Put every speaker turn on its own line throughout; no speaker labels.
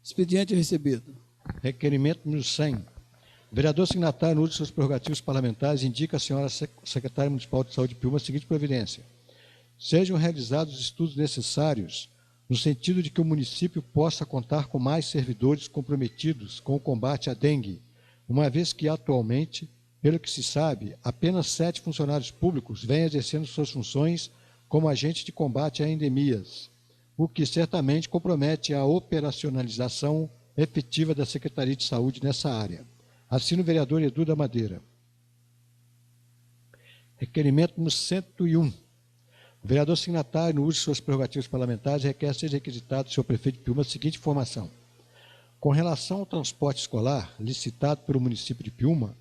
Expediente recebido.
Requerimento número 100. O vereador signatário, no uso de suas prerrogativas parlamentares, indica à senhora secretária municipal de saúde de Piúma a seguinte providência. Sejam realizados os estudos necessários no sentido de que o município possa contar com mais servidores comprometidos com o combate à dengue, uma vez que, atualmente, pelo que se sabe, apenas 7 funcionários públicos vêm exercendo suas funções como agente de combate a endemias, o que certamente compromete a operacionalização efetiva da Secretaria de Saúde nessa área. Assina o vereador Edu da Madeira. Requerimento número 101. O vereador signatário, no uso de suas prerrogativas parlamentares, requer seja requisitado do senhor prefeito de Piúma a seguinte informação. Com relação ao transporte escolar, licitado pelo município de Piúma,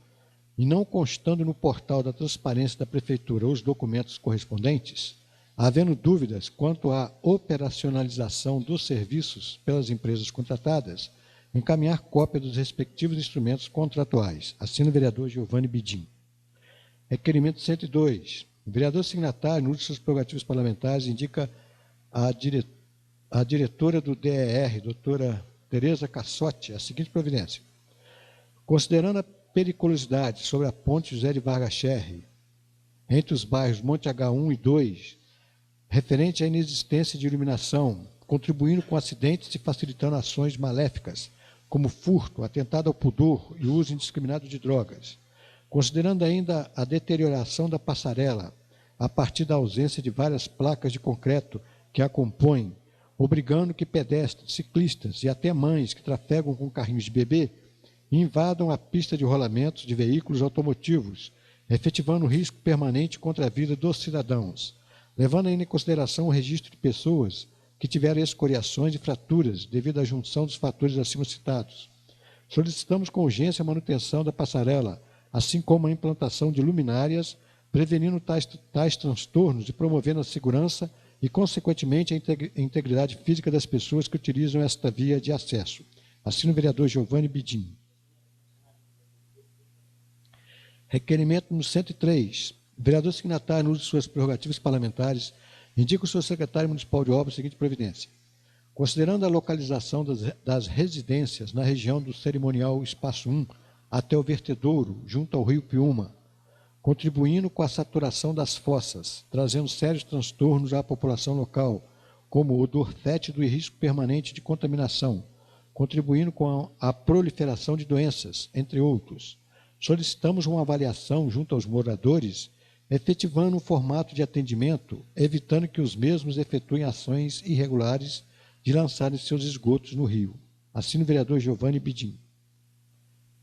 e não constando no portal da transparência da Prefeitura os documentos correspondentes, havendo dúvidas quanto à operacionalização dos serviços pelas empresas contratadas, encaminhar cópia dos respectivos instrumentos contratuais. Assina o vereador Giovanni Bidim. Requerimento 102. O vereador signatário, no uso de suas prerrogativas parlamentares, indica a diretora do DER, doutora Tereza Cassotti, a seguinte providência. Considerando a periculosidade sobre a ponte José de Vargas Cherry, entre os bairros Monte H1 e 2, referente à inexistência de iluminação, contribuindo com acidentes e facilitando ações maléficas, como furto, atentado ao pudor e uso indiscriminado de drogas. Considerando ainda a deterioração da passarela, a partir da ausência de várias placas de concreto que a compõem, obrigando que pedestres, ciclistas e até mães que trafegam com carrinhos de bebê invadam a pista de rolamentos de veículos automotivos, efetivando risco permanente contra a vida dos cidadãos, levando ainda em consideração o registro de pessoas que tiveram escoriações e fraturas devido à junção dos fatores acima citados. Solicitamos com urgência a manutenção da passarela, assim como a implantação de luminárias, prevenindo tais transtornos e promovendo a segurança e, consequentemente, a integridade física das pessoas que utilizam esta via de acesso. Assina o vereador Giovanni Bidim. Requerimento número 103. O vereador signatário, no uso de suas prerrogativas parlamentares, indica o seu secretário municipal de obras a seguinte providência. Considerando a localização das residências na região do cerimonial Espaço 1 até o vertedouro, junto ao rio Piúma, contribuindo com a saturação das fossas, trazendo sérios transtornos à população local, como odor fétido e risco permanente de contaminação, contribuindo com a proliferação de doenças, entre outros. Solicitamos uma avaliação junto aos moradores, efetivando um formato de atendimento, evitando que os mesmos efetuem ações irregulares de lançarem seus esgotos no rio. Assina o vereador Giovanni Bidim.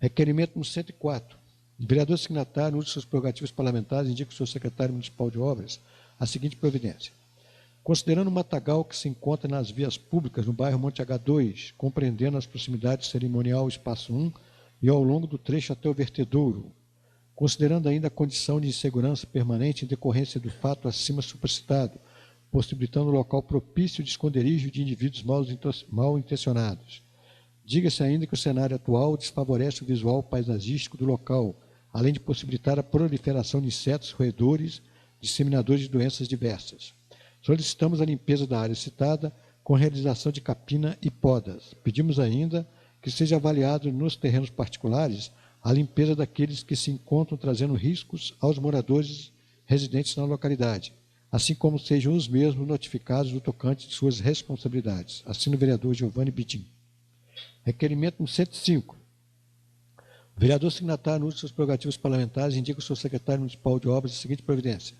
Requerimento número 104. O vereador signatário, no uso de suas prerrogativas parlamentares, indica o seu secretário municipal de obras a seguinte providência. Considerando o matagal que se encontra nas vias públicas no bairro Monte H2, compreendendo as proximidades do cerimonial Espaço 1 e ao longo do trecho até o vertedouro, considerando ainda a condição de insegurança permanente em decorrência do fato acima supracitado, possibilitando o local propício de esconderijo de indivíduos mal intencionados. Diga-se ainda que o cenário atual desfavorece o visual paisagístico do local, além de possibilitar a proliferação de insetos roedores, disseminadores de doenças diversas. Solicitamos a limpeza da área citada com realização de capina e podas. Pedimos ainda que seja avaliado nos terrenos particulares a limpeza daqueles que se encontram trazendo riscos aos moradores residentes na localidade, assim como sejam os mesmos notificados no tocante de suas responsabilidades. Assina o vereador Giovanni Bidim. Requerimento número 105. O vereador signatário, no uso de suas prerrogativas parlamentares, indica o seu secretário municipal de obras a seguinte providência.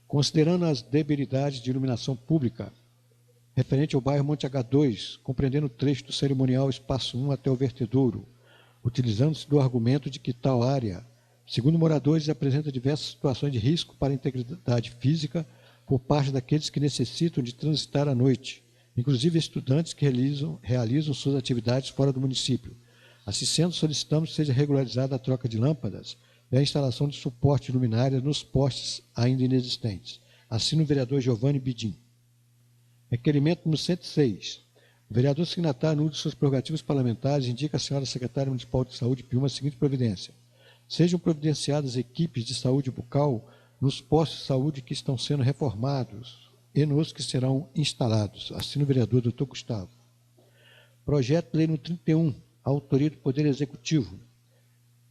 Considerando as debilidades de iluminação pública referente ao bairro Monte H2, compreendendo o trecho do cerimonial Espaço 1 até o vertedouro, utilizando-se do argumento de que tal área, segundo moradores, apresenta diversas situações de risco para a integridade física por parte daqueles que necessitam de transitar à noite, inclusive estudantes que realizam suas atividades fora do município. Assim sendo, solicitamos que seja regularizada a troca de lâmpadas e a instalação de suporte de luminária nos postes ainda inexistentes. Assina o vereador Giovanni Bidim. Requerimento número 106. O vereador signatário, no uso de suas prerrogativas parlamentares, indica à senhora secretária municipal de saúde de Piúma a seguinte providência. Sejam providenciadas equipes de saúde bucal nos postos de saúde que estão sendo reformados e nos que serão instalados. Assina o vereador Dr. Gustavo. Projeto de Lei número 31, autoria do Poder Executivo,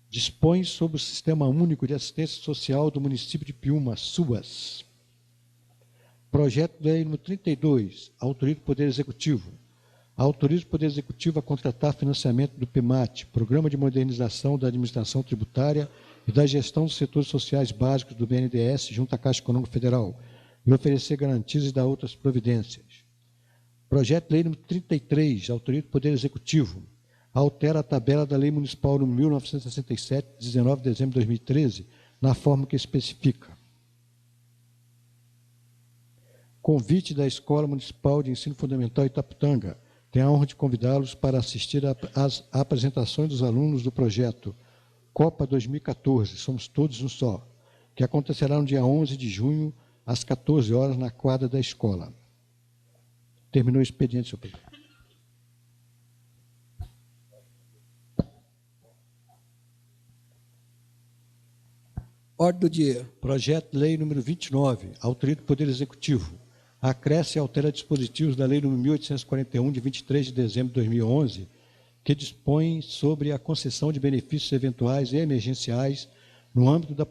dispõe sobre o Sistema Único de Assistência Social do município de Piúma, SUAS. Projeto de Lei número 32, autoria do Poder Executivo, autoriza o Poder Executivo a contratar financiamento do PMAT, Programa de Modernização da Administração Tributária e da Gestão dos Setores Sociais Básicos do BNDES, junto à Caixa Econômica Federal, e oferecer garantias e dar outras providências. Projeto de Lei número 33, autoria do Poder Executivo, altera a tabela da Lei Municipal número 1967, 19 de dezembro de 2013, na forma que especifica. Convite da Escola Municipal de Ensino Fundamental Itaputanga. Tenho a honra de convidá-los para assistir às apresentações dos alunos do projeto Copa 2014, Somos Todos um Só, que acontecerá no dia 11 de junho, às 14 horas, na quadra da escola. Terminou o expediente, senhor presidente.
Ordem do dia.
Projeto de Lei número 29, autoria do Poder Executivo. Acresce e altera dispositivos da Lei número 1841, de 23 de dezembro de 2011, que dispõe sobre a concessão de benefícios eventuais e emergenciais no âmbito da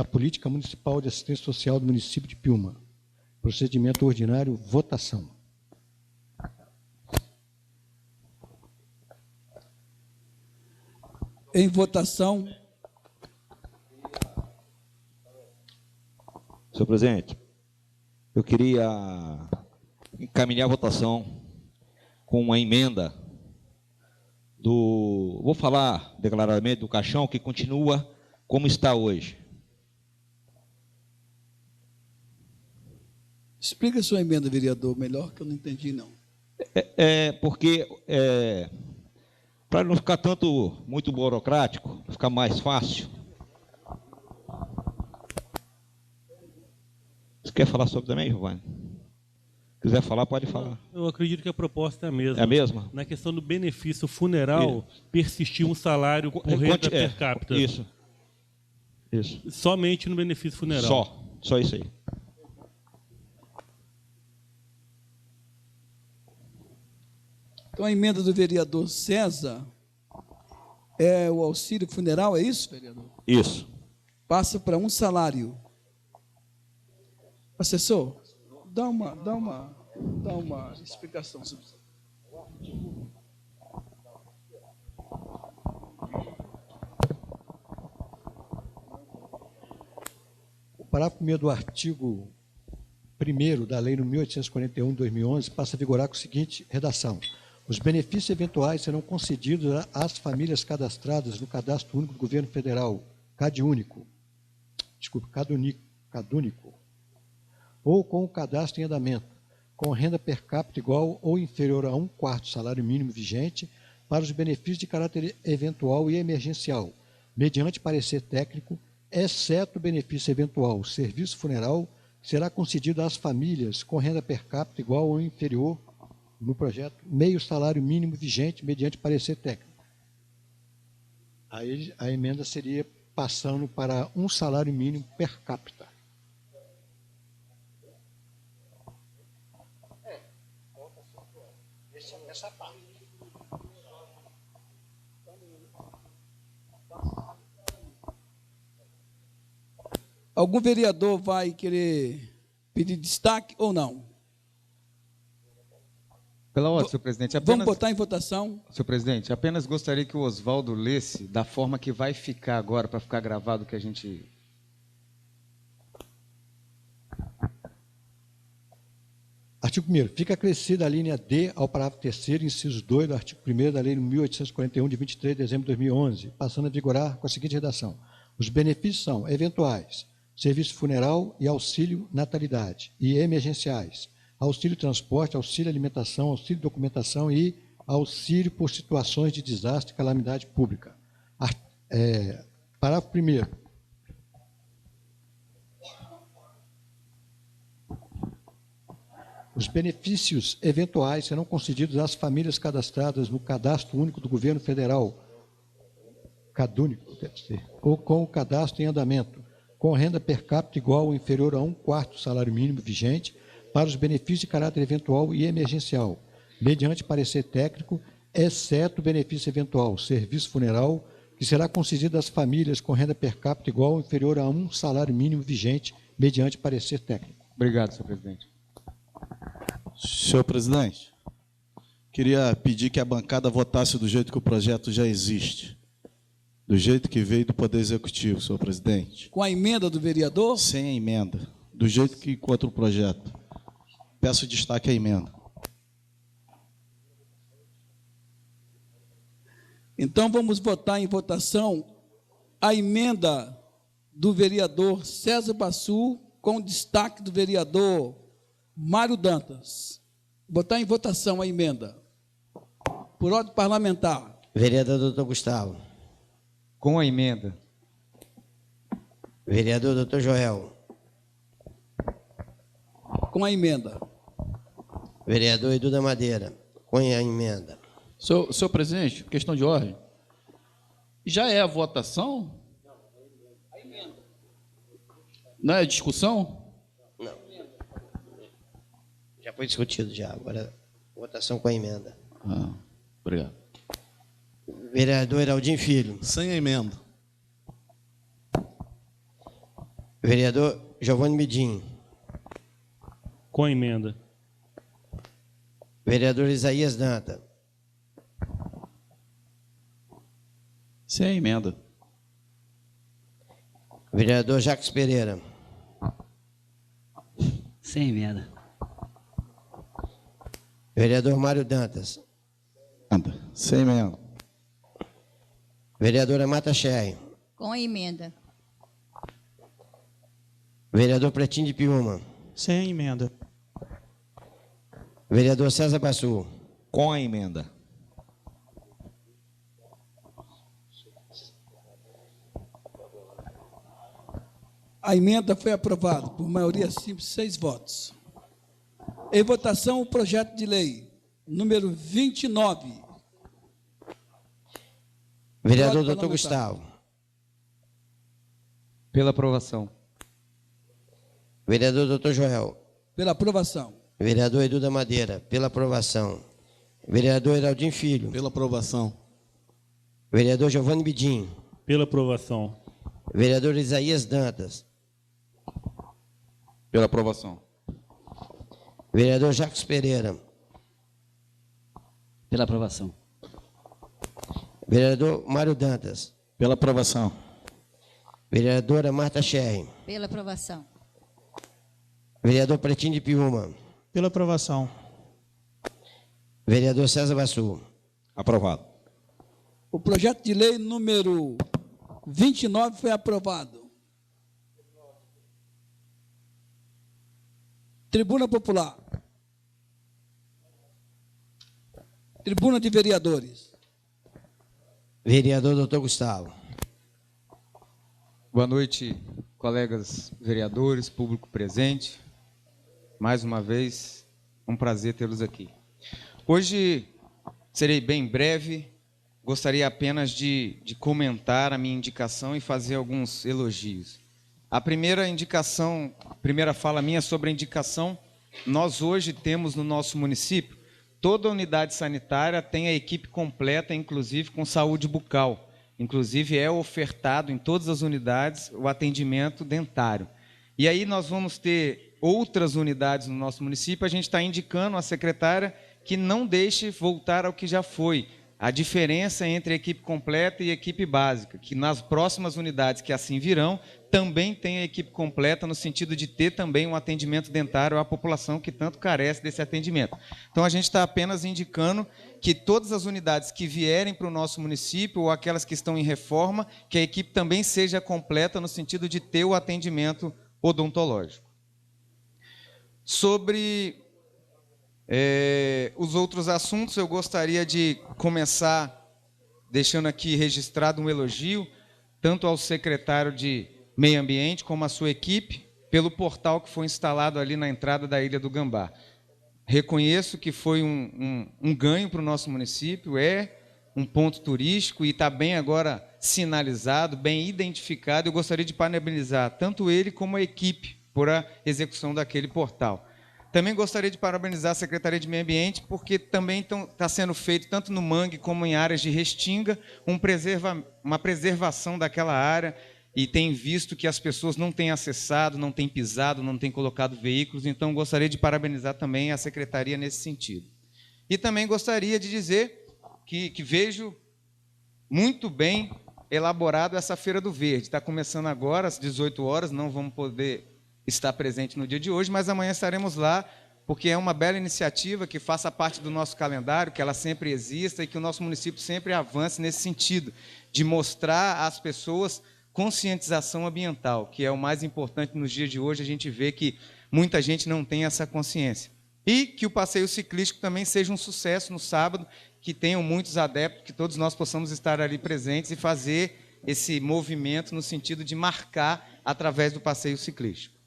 Política Municipal de Assistência Social do município de Piúma. Procedimento ordinário, votação.
Em votação.
Senhor presidente, eu queria encaminhar a votação com uma emenda vou falar declaradamente do caixão, que continua como está hoje.
Explica a sua emenda, vereador, melhor, que eu não entendi, não.
Porque, para não ficar muito burocrático, ficar mais fácil. Você quer falar sobre também, Giovanni? Se quiser falar, pode falar.
Eu acredito que a proposta é a mesma.
É a mesma?
Na questão do benefício funeral, persistir um salário por renda per capita.
Isso.
Somente no benefício funeral.
Só isso aí.
Então, a emenda do vereador César é o auxílio funeral, é isso, vereador?
Isso.
Passa para um salário. Assessor, dá uma explicação sobre isso.
O parágrafo 1º do artigo 1º da Lei número 1841, de 2011, passa a vigorar com a seguinte redação. Os benefícios eventuais serão concedidos às famílias cadastradas no Cadastro Único do Governo Federal, CadÚnico, ou com o cadastro em andamento, com renda per capita igual ou inferior a 1/4 salário mínimo vigente, para os benefícios de caráter eventual e emergencial, mediante parecer técnico, exceto o benefício eventual serviço funeral, que será concedido às famílias com renda per capita igual ou inferior, no projeto, meio salário mínimo vigente, mediante parecer técnico. Aí a emenda seria passando para um salário mínimo per capita. Essa parte.
Algum vereador vai querer pedir destaque ou não?
Pela ordem, senhor presidente.
Vamos botar em votação.
Senhor presidente, apenas gostaria que o Oswaldo lesse da forma que vai ficar agora, para ficar gravado que a gente...
Artigo 1º. Fica acrescida a linha D ao parágrafo 3º, inciso 2 do artigo 1º da Lei 1841, de 23 de dezembro de 2011, passando a vigorar com a seguinte redação. Os benefícios são eventuais, serviço funeral e auxílio natalidade, e emergenciais, auxílio transporte, auxílio alimentação, auxílio documentação e auxílio por situações de desastre e calamidade pública. Parágrafo 1º. Os benefícios eventuais serão concedidos às famílias cadastradas no Cadastro Único do Governo Federal, CadÚnico, deve ser, ou com o cadastro em andamento, com renda per capita igual ou inferior a 1/4 salário mínimo vigente, para os benefícios de caráter eventual e emergencial, mediante parecer técnico, exceto benefício eventual, serviço funeral, que será concedido às famílias com renda per capita igual ou inferior a um salário mínimo vigente, mediante parecer técnico.
Obrigado, senhor presidente.
Senhor presidente, queria pedir que a bancada votasse do jeito que o projeto já existe, do jeito que veio do Poder Executivo, senhor presidente.
Com a emenda do vereador?
Sem a emenda, do jeito que encontra o projeto. Peço destaque à emenda.
Então, vamos botar em votação a emenda do vereador César Bassu, com destaque do vereador Mário Dantas. Botar em votação a emenda. Por ordem parlamentar.
Vereador Dr. Gustavo.
Com a emenda.
Vereador Dr. Joel.
Com a emenda.
Vereador Edu da Madeira. Com a emenda.
Senhor presidente, questão de ordem. Já é a votação? Não é a discussão?
Não. Já foi discutido já. Agora, votação com a emenda.
Obrigado.
Vereador Heraldinho Filho.
Sem a emenda.
Vereador Giovanni Midinho.
Com a emenda.
Vereador Isaías Danta.
Sem a emenda.
Vereador Jacques Pereira.
Sem emenda.
Vereador Mário Dantas.
Sem emenda.
Vereadora Marta Scherri.
Com a emenda.
Vereador Pretinho de Piúma.
Sem emenda.
Vereador César Bassu.
Com a emenda.
A emenda foi aprovada por maioria simples, 6 votos. Em votação, o projeto de lei número 29.
Vereador Dr. Gustavo.
Pela aprovação.
Vereador Dr. Joel.
Pela aprovação.
Vereador Edu da Madeira. Pela aprovação. Vereador Heraldinho Filho.
Pela aprovação.
Vereador Giovanni Bidim.
Pela aprovação.
Vereador Isaías Dantas.
Pela aprovação.
Vereador Jacques Pereira.
Pela aprovação.
Vereador Mário Dantas.
Pela aprovação.
Vereadora Marta Scherri.
Pela aprovação.
Vereador Pretinho de Piúma.
Pela aprovação.
Vereador César Bassu.
Aprovado.
O projeto de lei número 29 foi aprovado. Tribuna Popular. Tribuna de Vereadores.
Vereador Dr. Gustavo.
Boa noite, colegas vereadores, público presente. Mais uma vez, um prazer tê-los aqui. Hoje serei bem breve, gostaria apenas de comentar a minha indicação e fazer alguns elogios. A primeira indicação, primeira fala minha sobre a indicação, nós hoje temos no nosso município, toda a unidade sanitária tem a equipe completa, inclusive com saúde bucal. Inclusive é ofertado em todas as unidades o atendimento dentário. E aí nós vamos ter outras unidades no nosso município, a gente está indicando à secretária que não deixe voltar ao que já foi, a diferença entre a equipe completa e a equipe básica, que nas próximas unidades que assim virão, também tem a equipe completa no sentido de ter também um atendimento dentário à população que tanto carece desse atendimento. Então, a gente está apenas indicando que todas as unidades que vierem para o nosso município, ou aquelas que estão em reforma, que a equipe também seja completa no sentido de ter o atendimento odontológico. Sobre os outros assuntos, eu gostaria de começar deixando aqui registrado um elogio, tanto ao secretário de Meio Ambiente como à sua equipe, pelo portal que foi instalado ali na entrada da Ilha do Gambá. Reconheço que foi um ganho para o nosso município, é um ponto turístico e está bem agora sinalizado, bem identificado. Eu gostaria de parabenizar tanto ele como a equipe por a execução daquele portal. Também gostaria de parabenizar a Secretaria de Meio Ambiente, porque também está sendo feito, tanto no mangue como em áreas de restinga, uma preservação daquela área, e tem visto que as pessoas não têm acessado, não têm pisado, não têm colocado veículos, então gostaria de parabenizar também a Secretaria nesse sentido. E também gostaria de dizer que vejo muito bem elaborado essa Feira do Verde. Está começando agora, às 18 horas, não vamos poder estar presente no dia de hoje, mas amanhã estaremos lá, porque é uma bela iniciativa que faça parte do nosso calendário, que ela sempre exista e que o nosso município sempre avance nesse sentido, de mostrar às pessoas conscientização ambiental, que é o mais importante nos dias de hoje. A gente vê que muita gente não tem essa consciência. E que o passeio ciclístico também seja um sucesso no sábado, que tenham muitos adeptos, que todos nós possamos estar ali presentes e fazer esse movimento no sentido de marcar através do passeio ciclístico.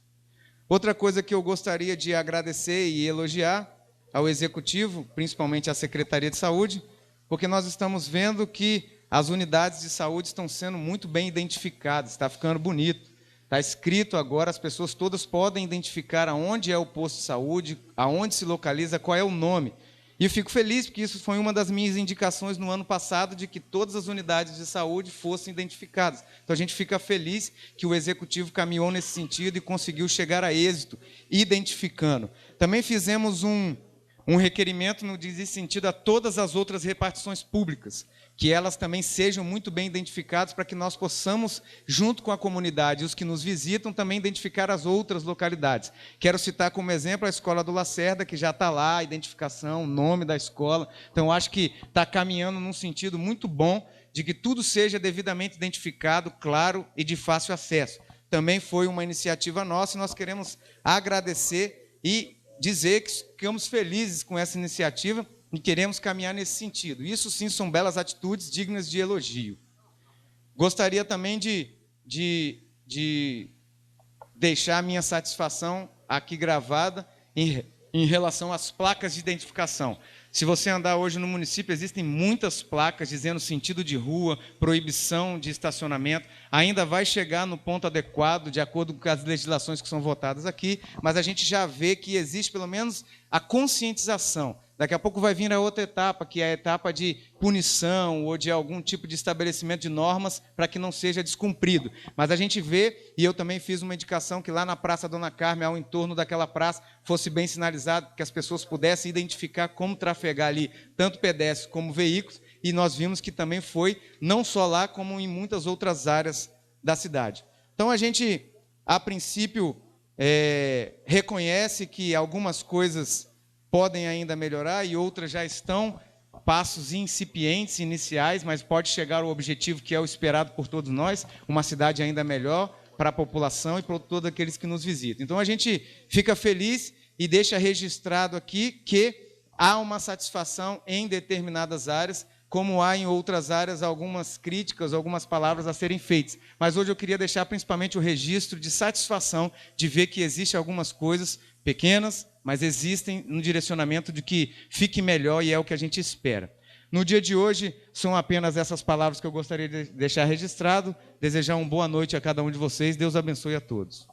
Outra coisa que eu gostaria de agradecer e elogiar ao Executivo, principalmente à Secretaria de Saúde, porque nós estamos vendo que as unidades de saúde estão sendo muito bem identificadas, está ficando bonito. Está escrito agora, as pessoas todas podem identificar aonde é o posto de saúde, aonde se localiza, qual é o nome. E eu fico feliz, porque isso foi uma das minhas indicações no ano passado, de que todas as unidades de saúde fossem identificadas. Então, a gente fica feliz que o Executivo caminhou nesse sentido e conseguiu chegar a êxito, identificando. Também fizemos um requerimento no sentido a todas as outras repartições públicas, que elas também sejam muito bem identificadas, para que nós possamos, junto com a comunidade e os que nos visitam, também identificar as outras localidades. Quero citar como exemplo a Escola do Lacerda, que já está lá, a identificação, o nome da escola. Então, acho que está caminhando num sentido muito bom, de que tudo seja devidamente identificado, claro e de fácil acesso. Também foi uma iniciativa nossa, e nós queremos agradecer e dizer que ficamos felizes com essa iniciativa, e queremos caminhar nesse sentido. Isso, sim, são belas atitudes dignas de elogio. Gostaria também de deixar a minha satisfação aqui gravada em relação às placas de identificação. Se você andar hoje no município, existem muitas placas dizendo sentido de rua, proibição de estacionamento. Ainda vai chegar no ponto adequado, de acordo com as legislações que são votadas aqui, mas a gente já vê que existe, pelo menos, a conscientização. Daqui a pouco vai vir a outra etapa, que é a etapa de punição ou de algum tipo de estabelecimento de normas para que não seja descumprido. Mas a gente vê, e eu também fiz uma indicação, que lá na Praça Dona Carmen, ao entorno daquela praça, fosse bem sinalizado, que as pessoas pudessem identificar como trafegar ali, tanto pedestres como veículos, e nós vimos que também foi, não só lá, como em muitas outras áreas da cidade. Então, a gente, a princípio, reconhece que algumas coisas podem ainda melhorar e outras já estão, passos incipientes, iniciais, mas pode chegar ao objetivo que é o esperado por todos nós, uma cidade ainda melhor para a população e para todos aqueles que nos visitam. Então, a gente fica feliz e deixa registrado aqui que há uma satisfação em determinadas áreas, como há em outras áreas algumas críticas, algumas palavras a serem feitas. Mas hoje eu queria deixar principalmente o registro de satisfação de ver que existem algumas coisas pequenas, mas existem no direcionamento de que fique melhor, e é o que a gente espera. No dia de hoje, são apenas essas palavras que eu gostaria de deixar registrado, desejar uma boa noite a cada um de vocês, Deus abençoe a todos.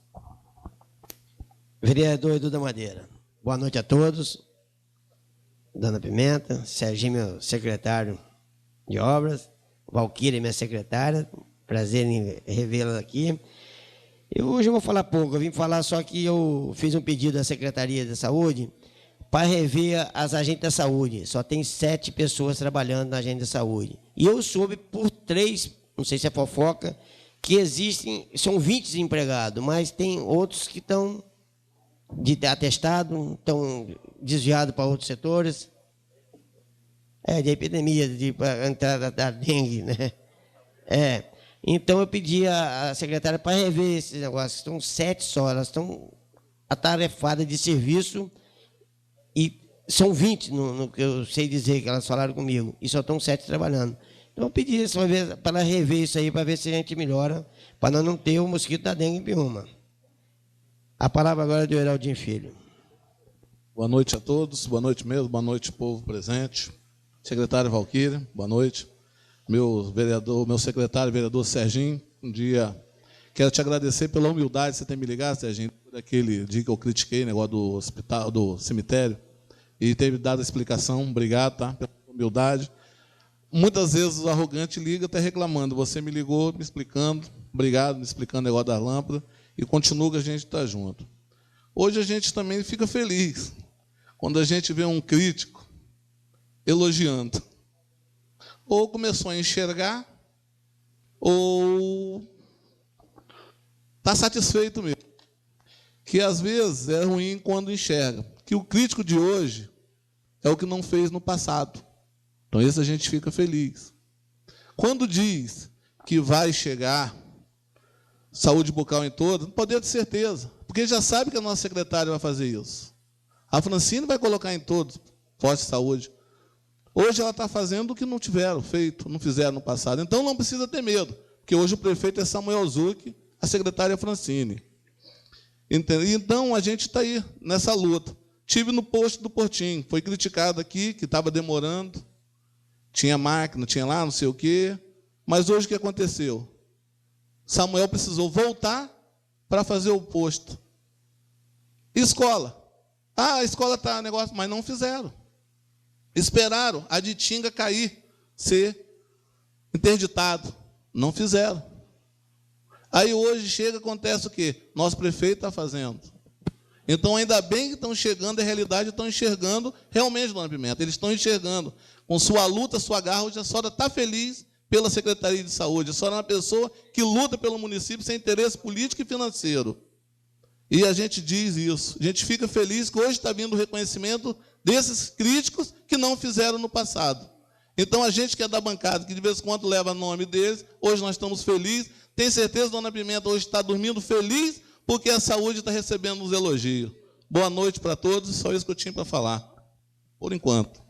Vereador Edu da Madeira, boa noite a todos. Dona Pimenta, Serginho, meu secretário de obras, Valquíria, minha secretária, prazer em revê-la aqui. Hoje eu vou falar pouco, eu vim falar só que eu fiz um pedido à Secretaria da Saúde para rever as agentes da saúde. Só tem 7 pessoas trabalhando na agente da saúde. E eu soube por 3, não sei se é fofoca, que existem, são 20 desempregados, mas tem outros que estão de atestado, estão desviados para outros setores. De epidemia, de entrada da dengue, né? Então, eu pedi à secretária para rever esses negócios. Estão 7 só, elas estão atarefadas de serviço e são 20, no que eu sei dizer, que elas falaram comigo, e só estão 7 trabalhando. Então, eu pedi para rever isso aí, para ver se a gente melhora, para nós não ter o mosquito da dengue em Piúma. A palavra agora é do Heraldinho Filho.
Boa noite a todos, boa noite mesmo, boa noite, povo presente. Secretário Valquíria, boa noite. Meu secretário, vereador Serginho, quero te agradecer pela humildade de você ter me ligado, Serginho. daquele dia que eu critiquei o negócio do hospital, do cemitério, e teve dado a explicação, obrigado, tá? Pela humildade. Muitas vezes o arrogante liga até reclamando. Você me ligou me explicando, obrigado, me explicando o negócio da lâmpada, e continua que a gente está junto. Hoje a gente também fica feliz quando a gente vê um crítico elogiando. Ou começou a enxergar, ou está satisfeito mesmo. Que às vezes é ruim quando enxerga. Que o crítico de hoje é o que não fez no passado. Então esse a gente fica feliz. Quando diz que vai chegar saúde bucal em todos, não pode ter certeza, porque já sabe que a nossa secretária vai fazer isso. A Francine vai colocar em todos, posto de saúde. Hoje ela está fazendo o que não tiveram feito, não fizeram no passado. Então não precisa ter medo, porque hoje o prefeito é Samuel Zucchi, a secretária é Francine. Então a gente está aí, nessa luta. Tive no posto do Portinho, foi criticado aqui, que estava demorando, tinha máquina, tinha lá, não sei o quê, mas hoje o que aconteceu? Samuel precisou voltar para fazer o posto. Escola. Ah, a escola está negócio, mas não fizeram. Esperaram a Ditinga cair, ser interditado. Não fizeram. Aí hoje chega, acontece o quê? Nosso prefeito está fazendo. Então, ainda bem que estão chegando, a realidade, estão enxergando realmente, dona Pimenta. Eles estão enxergando. Com sua luta, sua garra, hoje a senhora está feliz pela Secretaria de Saúde. A senhora é uma pessoa que luta pelo município sem interesse político e financeiro. E a gente diz isso. A gente fica feliz que hoje está vindo o reconhecimento desses críticos que não fizeram no passado. Então, a gente que é da bancada, que de vez em quando leva nome deles, hoje nós estamos felizes. Tem certeza, dona Pimenta, hoje está dormindo feliz, porque a saúde está recebendo os elogios. Boa noite para todos, só isso que eu tinha para falar, por enquanto.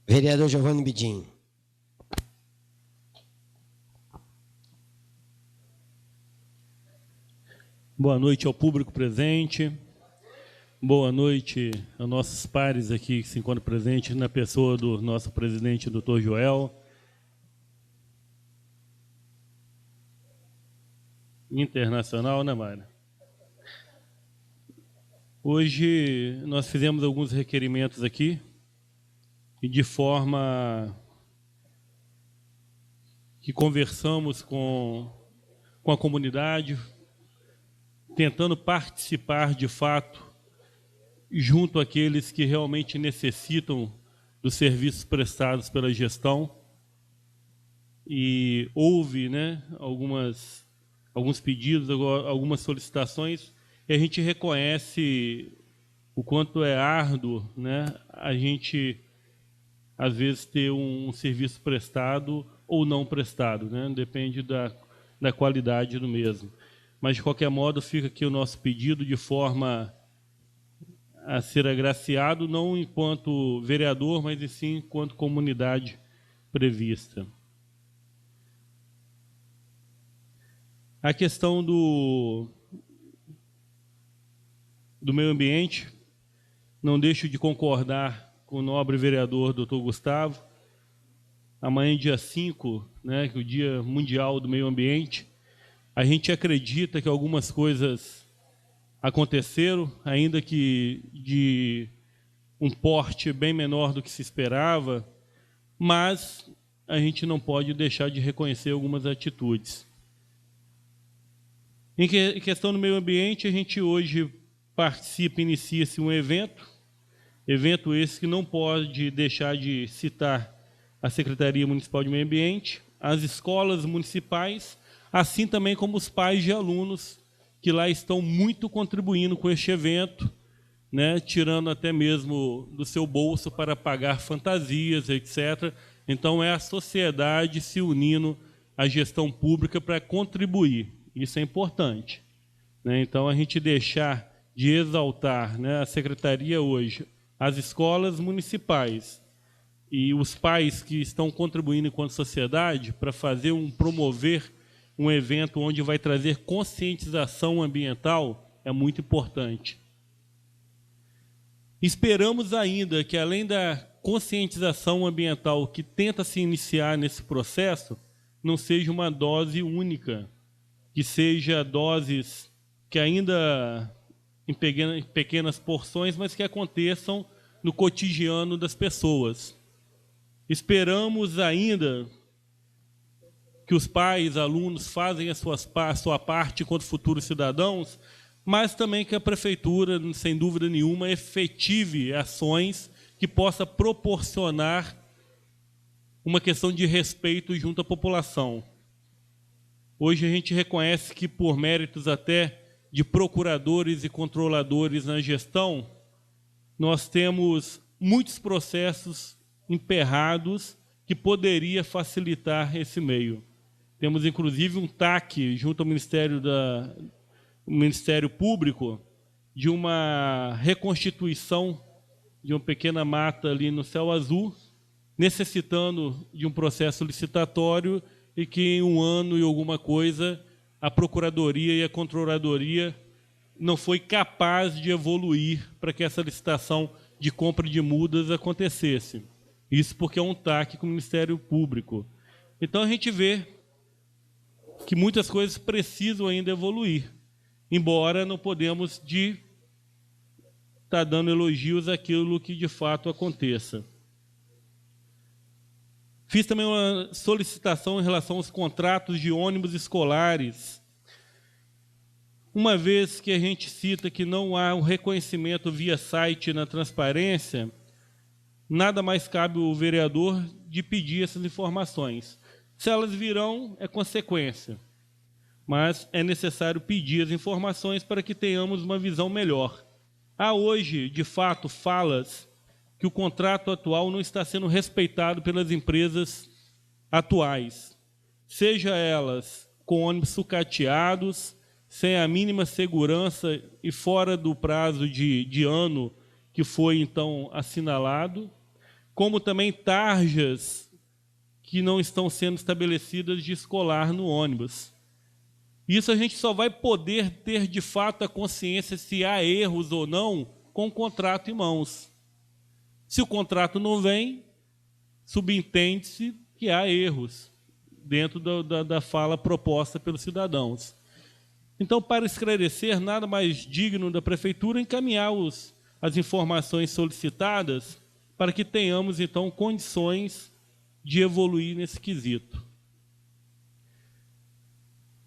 Vereador Giovanni Bidim.
Boa noite ao público presente. Boa noite aos nossos pares aqui que se encontram presentes, na pessoa do nosso presidente, doutor Joel. Internacional, né, Mara? Hoje nós fizemos alguns requerimentos aqui e de forma que conversamos com a comunidade, tentando participar de fato junto àqueles que realmente necessitam dos serviços prestados pela gestão. E houve, né, alguns pedidos, algumas solicitações, e a gente reconhece o quanto é árduo, né, a gente, às vezes, ter um serviço prestado ou não prestado, né, depende da qualidade do mesmo. Mas, de qualquer modo, fica aqui o nosso pedido de forma a ser agraciado, não enquanto vereador, mas sim enquanto comunidade prevista. A questão do meio ambiente, não deixo de concordar com o nobre vereador doutor Gustavo. Amanhã, dia 5, né, que é o Dia Mundial do Meio Ambiente, a gente acredita que algumas coisas aconteceram, ainda que de um porte bem menor do que se esperava, mas a gente não pode deixar de reconhecer algumas atitudes. Em questão do meio ambiente, a gente hoje participa, inicia-se um evento esse que não pode deixar de citar a Secretaria Municipal de Meio Ambiente, as escolas municipais, assim também como os pais de alunos que lá estão muito contribuindo com este evento, né, tirando até mesmo do seu bolso para pagar fantasias, etc. Então, é a sociedade se unindo à gestão pública para contribuir. Isso é importante, né? Então, a gente deixar de exaltar, né, a Secretaria hoje, as escolas municipais e os pais que estão contribuindo enquanto sociedade para promover um evento onde vai trazer conscientização ambiental, é muito importante. Esperamos ainda que, além da conscientização ambiental que tenta se iniciar nesse processo, não seja uma dose única, que seja doses que ainda em pequenas porções, mas que aconteçam no cotidiano das pessoas. Esperamos ainda que os pais, alunos, fazem a sua parte enquanto futuros cidadãos, mas também que a prefeitura, sem dúvida nenhuma, efetive ações que possa proporcionar uma questão de respeito junto à população. Hoje a gente reconhece que, por méritos até de procuradores e controladores na gestão, nós temos muitos processos emperrados que poderia facilitar esse meio. Temos, inclusive, um TAC junto ao Ministério Público de uma reconstituição de uma pequena mata ali no Céu Azul, necessitando de um processo licitatório e que em 1 ano e alguma coisa a Procuradoria e a Controladoria não foi capaz de evoluir para que essa licitação de compra de mudas acontecesse. Isso porque é um TAC com o Ministério Público. Então a gente vê que muitas coisas precisam ainda evoluir, embora não podemos estar dando elogios àquilo que de fato aconteça. Fiz também uma solicitação em relação aos contratos de ônibus escolares. Uma vez que a gente cita que não há um reconhecimento via site na transparência, nada mais cabe ao vereador de pedir essas informações. Se elas virão, é consequência. Mas é necessário pedir as informações para que tenhamos uma visão melhor. Há hoje, de fato, falas que o contrato atual não está sendo respeitado pelas empresas atuais, seja elas com ônibus sucateados, sem a mínima segurança e fora do prazo de ano que foi, então, assinalado, como também tarjas que não estão sendo estabelecidas de escolar no ônibus. Isso a gente só vai poder ter, de fato, a consciência se há erros ou não com o contrato em mãos. Se o contrato não vem, subentende-se que há erros dentro da fala proposta pelos cidadãos. Então, para esclarecer, nada mais digno da Prefeitura encaminhar as informações solicitadas para que tenhamos, então, condições de evoluir nesse quesito.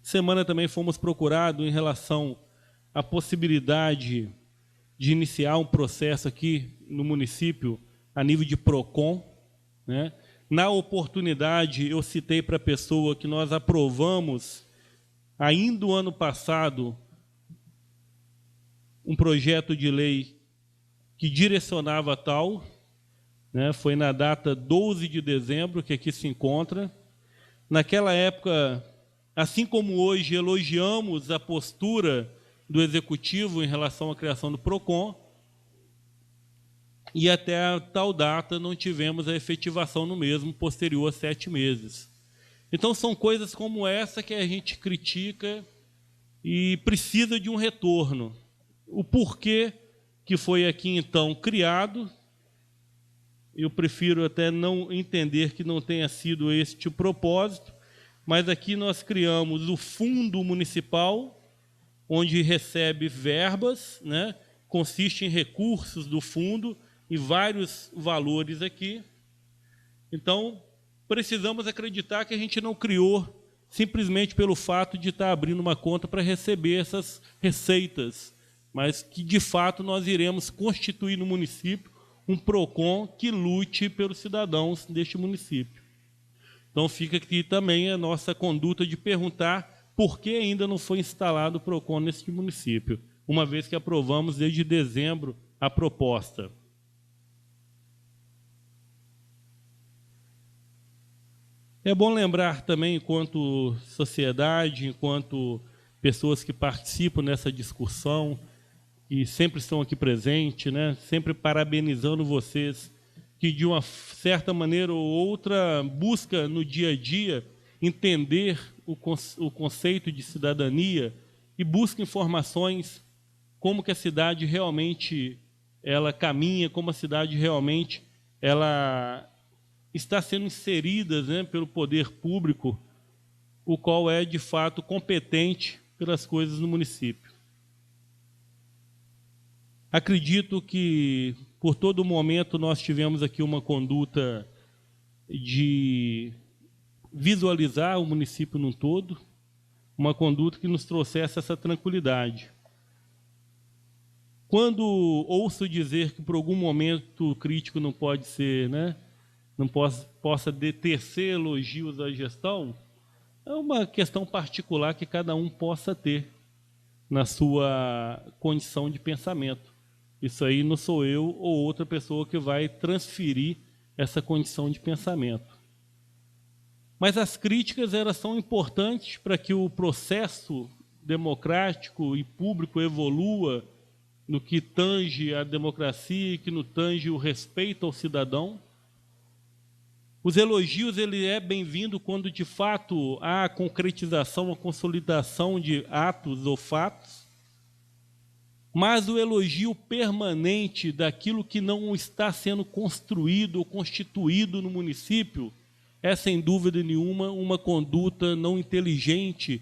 Semana também fomos procurados em relação à possibilidade de iniciar um processo aqui no município a nível de PROCON, né? Na oportunidade, eu citei para a pessoa que nós aprovamos, ainda o ano passado, um projeto de lei que direcionava tal, né? Foi na data 12 de dezembro que aqui se encontra. Naquela época, assim como hoje elogiamos a postura do Executivo em relação à criação do PROCON, e até a tal data não tivemos a efetivação no mesmo, posterior a 7 meses. Então, são coisas como essa que a gente critica e precisa de um retorno. O porquê que foi aqui, então, criado, eu prefiro até não entender que não tenha sido este o propósito, mas aqui nós criamos o Fundo Municipal, onde recebe verbas, né? Consiste em recursos do fundo e vários valores aqui. Então, precisamos acreditar que a gente não criou simplesmente pelo fato de estar abrindo uma conta para receber essas receitas, mas que, de fato, nós iremos constituir no município um PROCON que lute pelos cidadãos deste município. Então, fica aqui também a nossa conduta de perguntar por que ainda não foi instalado o PROCON neste município, uma vez que aprovamos desde dezembro a proposta. É bom lembrar também, enquanto sociedade, enquanto pessoas que participam nessa discussão, e sempre estão aqui presentes, né? Sempre parabenizando vocês, que de uma certa maneira ou outra busca no dia a dia entender o conceito de cidadania e busca informações como que a cidade realmente ela caminha, como a cidade realmente ela está sendo inserida, né, pelo poder público, o qual é de fato competente pelas coisas no município. Acredito que, por todo momento, nós tivemos aqui uma conduta de visualizar o município num todo, uma conduta que nos trouxesse essa tranquilidade. Quando ouço dizer que por algum momento crítico não pode ser, né, não possa tecer elogios à gestão, é uma questão particular que cada um possa ter na sua condição de pensamento. Isso aí não sou eu ou outra pessoa que vai transferir essa condição de pensamento. Mas as críticas, elas são importantes para que o processo democrático e público evolua no que tange a democracia e que no tange o respeito ao cidadão. Os elogios, ele é bem-vindo quando, de fato, há a concretização, a consolidação de atos ou fatos, mas o elogio permanente daquilo que não está sendo construído ou constituído no município é, sem dúvida nenhuma, uma conduta não inteligente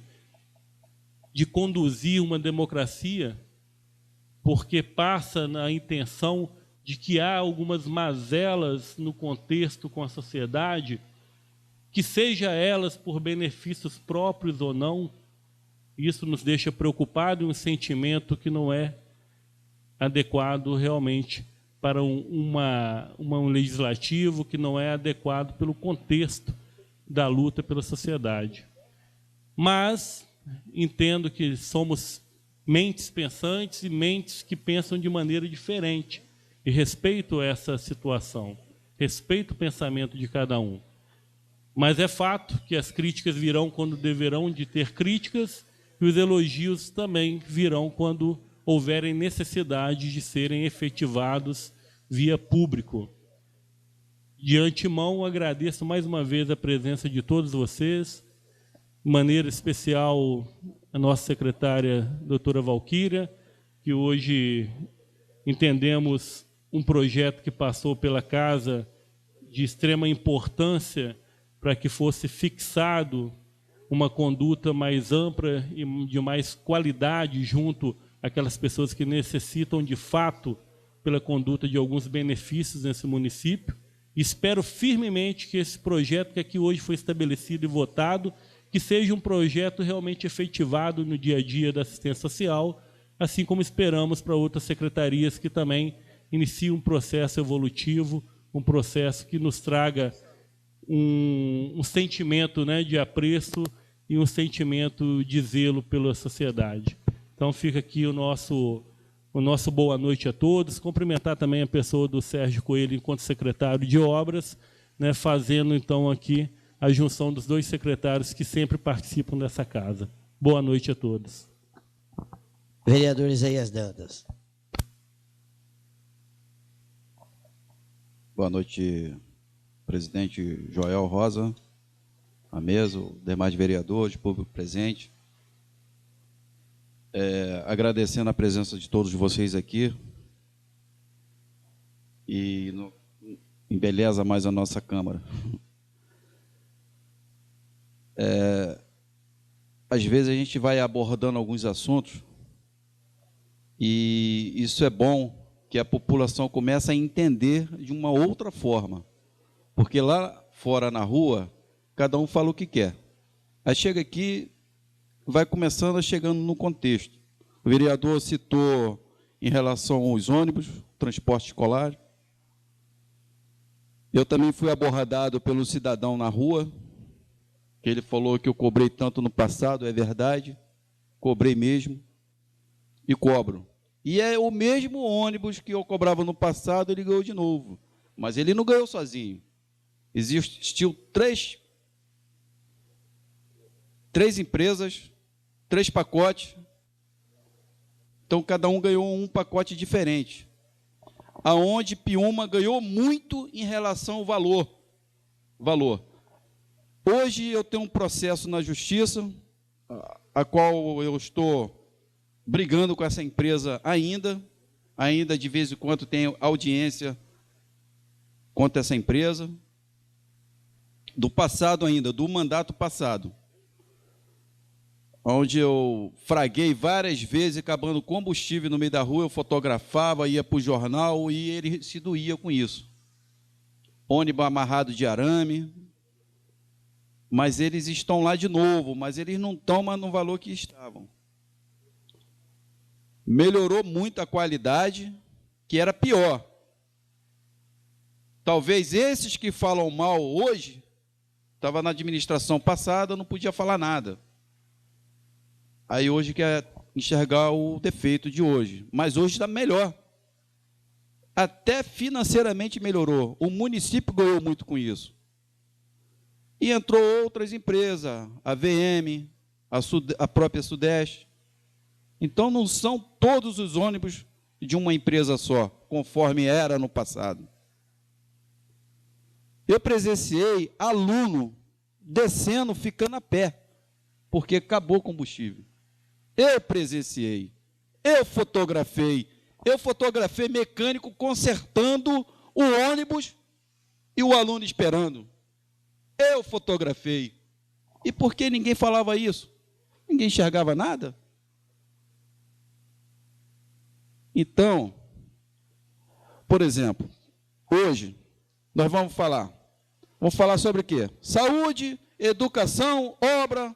de conduzir uma democracia, porque passa na intenção de que há algumas mazelas no contexto com a sociedade, que seja elas por benefícios próprios ou não, isso nos deixa preocupados e um sentimento que não é adequado realmente para um legislativo, que não é adequado pelo contexto da luta pela sociedade. Mas entendo que somos mentes pensantes e mentes que pensam de maneira diferente. E respeito essa situação, respeito o pensamento de cada um. Mas é fato que as críticas virão quando deverão de ter críticas, e os elogios também virão quando houverem necessidade de serem efetivados via público. De antemão, agradeço mais uma vez a presença de todos vocês, de maneira especial a nossa secretária, doutora Valquíria, que hoje entendemos um projeto que passou pela Casa de extrema importância para que fosse fixado uma conduta mais ampla e de mais qualidade junto àquelas pessoas que necessitam, de fato, pela conduta de alguns benefícios nesse município. Espero firmemente que esse projeto que aqui hoje foi estabelecido e votado, que seja um projeto realmente efetivado no dia a dia da assistência social, assim como esperamos para outras secretarias que também iniciem um processo evolutivo, um processo que nos traga um sentimento, né, de apreço e um sentimento de zelo pela sociedade. Então fica aqui o nosso boa noite a todos, cumprimentar também a pessoa do Sérgio Coelho enquanto secretário de obras, né, fazendo então aqui a junção dos dois secretários que sempre participam dessa casa. Boa noite a todos.
Vereador Isaías Dantas.
Boa noite, presidente Joel Rosa, a mesa, os demais vereadores, público presente. Agradecendo a presença de todos vocês aqui e embeleza mais a nossa Câmara. Às vezes a gente vai abordando alguns assuntos e isso é bom, que a população começa a entender de uma outra forma. Porque lá fora na rua, cada um fala o que quer. Aí chega aqui, vai começando a chegando no contexto. O vereador citou em relação aos ônibus, transporte escolar. Eu também fui abordado pelo cidadão na rua, que ele falou que eu cobrei tanto no passado, é verdade, cobrei mesmo e cobro. E é o mesmo ônibus que eu cobrava no passado, ele ganhou de novo. Mas ele não ganhou sozinho. Existiu três empresas, 3 pacotes. Então, cada um ganhou um pacote diferente. Aonde Piúma ganhou muito em relação ao valor. Hoje eu tenho um processo na Justiça, a qual eu estou brigando com essa empresa ainda de vez em quando tenho audiência contra essa empresa, do passado ainda, do mandato passado. onde eu fraguei várias vezes, acabando combustível no meio da rua, eu fotografava, ia para o jornal e ele se doía com isso. Ônibus amarrado de arame, mas eles estão lá de novo, mas eles não estão mais no valor que estavam. Melhorou muito a qualidade, que era pior. Talvez esses que falam mal hoje, estava na administração passada, não podia falar nada. Aí hoje quer enxergar o defeito de hoje. Mas hoje está melhor. Até financeiramente melhorou. O município ganhou muito com isso. E entrou outras empresas, a VM, a própria Sudeste. Então não são todos os ônibus de uma empresa só, conforme era no passado. Eu presenciei aluno descendo, ficando a pé, porque acabou o combustível. Eu presenciei, eu fotografei mecânico consertando o ônibus e o aluno esperando. Eu fotografei. E por que ninguém falava isso? Ninguém enxergava nada? Então, por exemplo, hoje nós vamos falar sobre o quê? Saúde, educação, obra.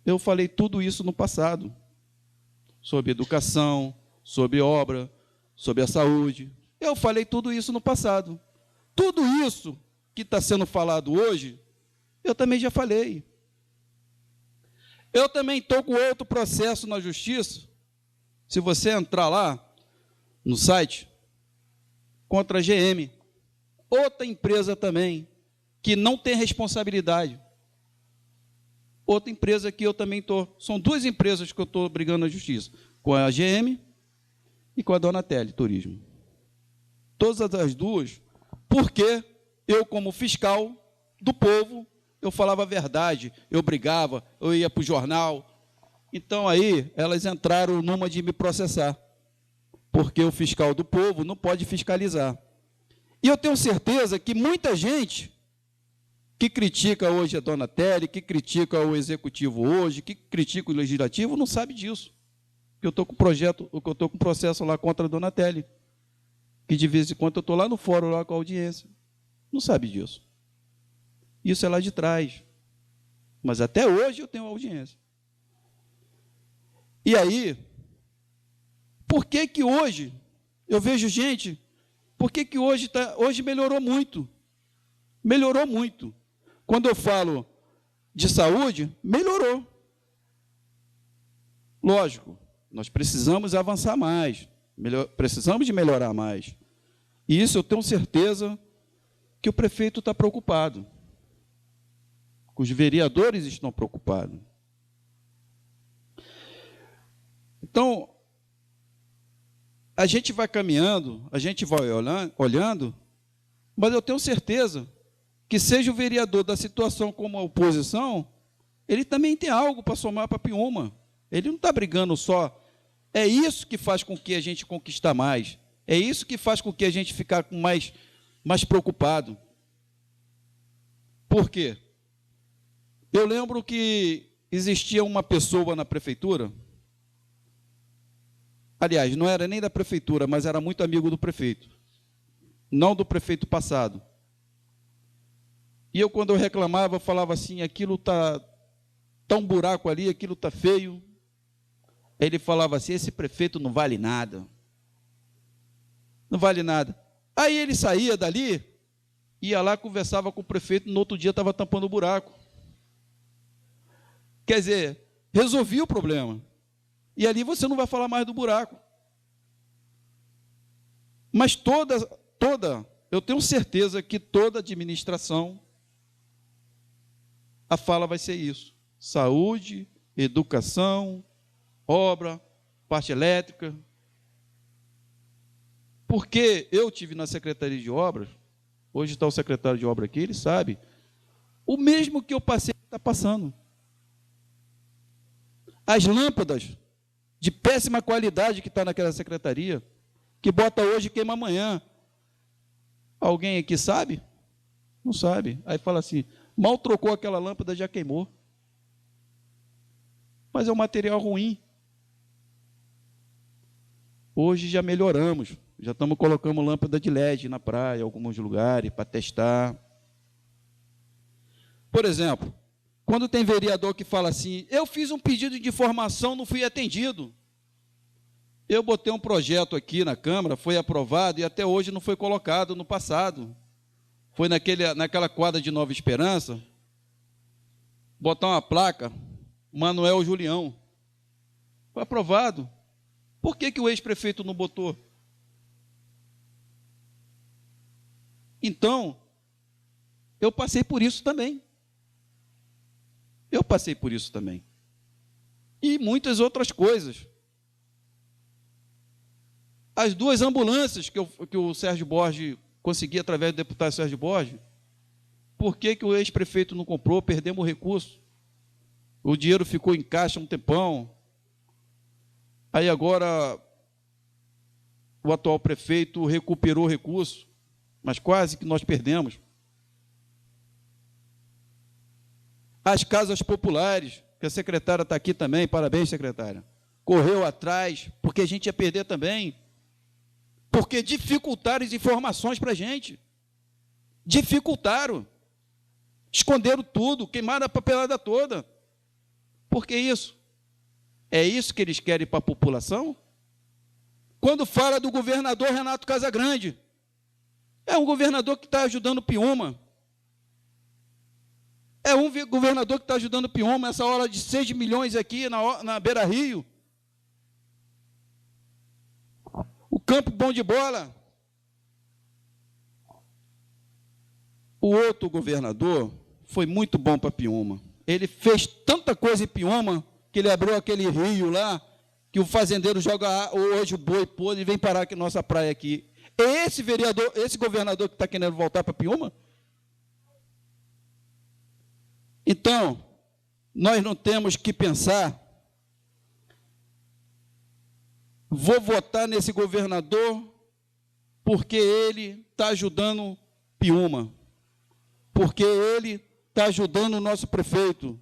Eu falei tudo isso no passado. Sobre educação, sobre obra, sobre a saúde. Eu falei tudo isso no passado. Tudo isso que está sendo falado hoje, eu também já falei. Eu também estou com outro processo na justiça. Se você entrar lá no site, contra a GM, outra empresa também, que não tem responsabilidade. Outra empresa que eu também estou, são duas empresas que eu estou brigando na justiça, com a GM e com a Donatelli Turismo. Todas as duas, porque eu, como fiscal do povo, eu falava a verdade, eu brigava, eu ia para o jornal. Então, aí, elas entraram numa de me processar, porque o fiscal do povo não pode fiscalizar. E eu tenho certeza que muita gente que critica hoje a Donatelli, que critica o executivo hoje, que critica o legislativo, não sabe disso. Eu estou com processo lá contra a Donatelli, que de vez em quando eu estou lá no fórum, lá com a audiência. Não sabe disso. Isso é lá de trás. Mas até hoje eu tenho audiência. E aí, por que que hoje, eu vejo gente, por que que hoje melhorou muito? Melhorou muito. Quando eu falo de saúde, melhorou. Lógico, nós precisamos avançar mais, precisamos de melhorar mais. E isso eu tenho certeza que o prefeito está preocupado, que os vereadores estão preocupados. Então, a gente vai caminhando, a gente vai olhando, mas eu tenho certeza que seja o vereador da situação como a oposição, ele também tem algo para somar para Piúma. Ele não está brigando só. É isso que faz com que a gente conquistar mais. É isso que faz com que a gente ficar mais preocupado. Por quê? Eu lembro que existia uma pessoa na prefeitura, aliás, não era nem da prefeitura, mas era muito amigo do prefeito, não do prefeito passado. E eu, quando eu reclamava, eu falava assim, aquilo está um buraco ali, aquilo está feio. Ele falava assim, esse prefeito não vale nada. Não vale nada. Aí ele saía dali, ia lá, conversava com o prefeito, no outro dia estava tampando o buraco. Quer dizer, resolvia o problema. E ali você não vai falar mais do buraco. Mas eu tenho certeza que toda administração, a fala vai ser isso. Saúde, educação, obra, parte elétrica. Porque eu tive na Secretaria de Obras, hoje está o secretário de obra aqui, ele sabe, o mesmo que eu passei está passando. As lâmpadas de péssima qualidade que está naquela secretaria, que bota hoje e queima amanhã. Alguém aqui sabe? Não sabe. Aí fala assim, mal trocou aquela lâmpada, já queimou. mas é um material ruim. Hoje já melhoramos, já estamos colocando lâmpada de LED na praia, em alguns lugares, para testar. Por exemplo, quando tem vereador que fala assim, eu fiz um pedido de informação, não fui atendido. Eu botei um projeto aqui na Câmara, foi aprovado e até hoje não foi colocado no passado. Foi naquela quadra de Nova Esperança, botar uma placa, Manuel Julião. Foi aprovado. Por que o ex-prefeito não botou? Então, eu passei por isso também. Eu passei por isso também. E muitas outras coisas. As 2 ambulâncias que o Sérgio Borges conseguia através do deputado Sérgio Borges, por que o ex-prefeito não comprou? Perdemos o recurso. O dinheiro ficou em caixa um tempão. Aí agora o atual prefeito recuperou o recurso, mas quase que nós perdemos. As casas populares, que a secretária está aqui também, parabéns, secretária. Correu atrás, porque a gente ia perder também. Porque dificultaram as informações para a gente. Dificultaram. Esconderam tudo, queimaram a papelada toda. Por que isso? É isso que eles querem para a população? Quando fala do governador Renato Casagrande, é um governador que está ajudando Piúma. É um governador que está ajudando Piúma, essa hora de 6 milhões aqui na Beira Rio. O campo bom de bola. O outro governador foi muito bom para Piúma. Ele fez tanta coisa em Piúma que ele abriu aquele rio lá, que o fazendeiro joga hoje o boi podre e vem parar aqui na nossa praia aqui. É esse vereador, esse governador que está querendo voltar para Piúma? Então, nós não temos que pensar, vou votar nesse governador porque ele está ajudando Piúma, porque ele está ajudando o nosso prefeito.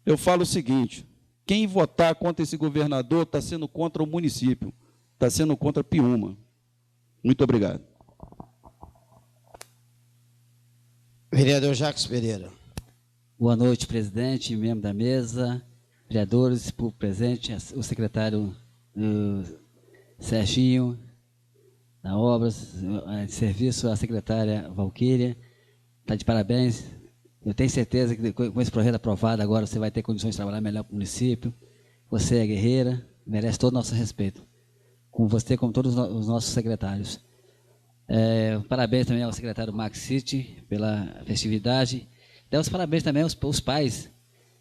Eu falo o seguinte, quem votar contra esse governador está sendo contra o município, está sendo contra Piúma. Muito obrigado.
Vereador Jacques Pereira.
Boa noite, presidente, membro da mesa, vereadores, público presente, o secretário Serginho, da Obras, de Serviço, a secretária Valquíria, está de parabéns. Eu tenho certeza que com esse projeto aprovado agora você vai ter condições de trabalhar melhor para o município. Você é guerreira, merece todo o nosso respeito. Com você, como todos os nossos secretários. Parabéns também ao secretário Max City pela festividade. Dá os parabéns também aos pais.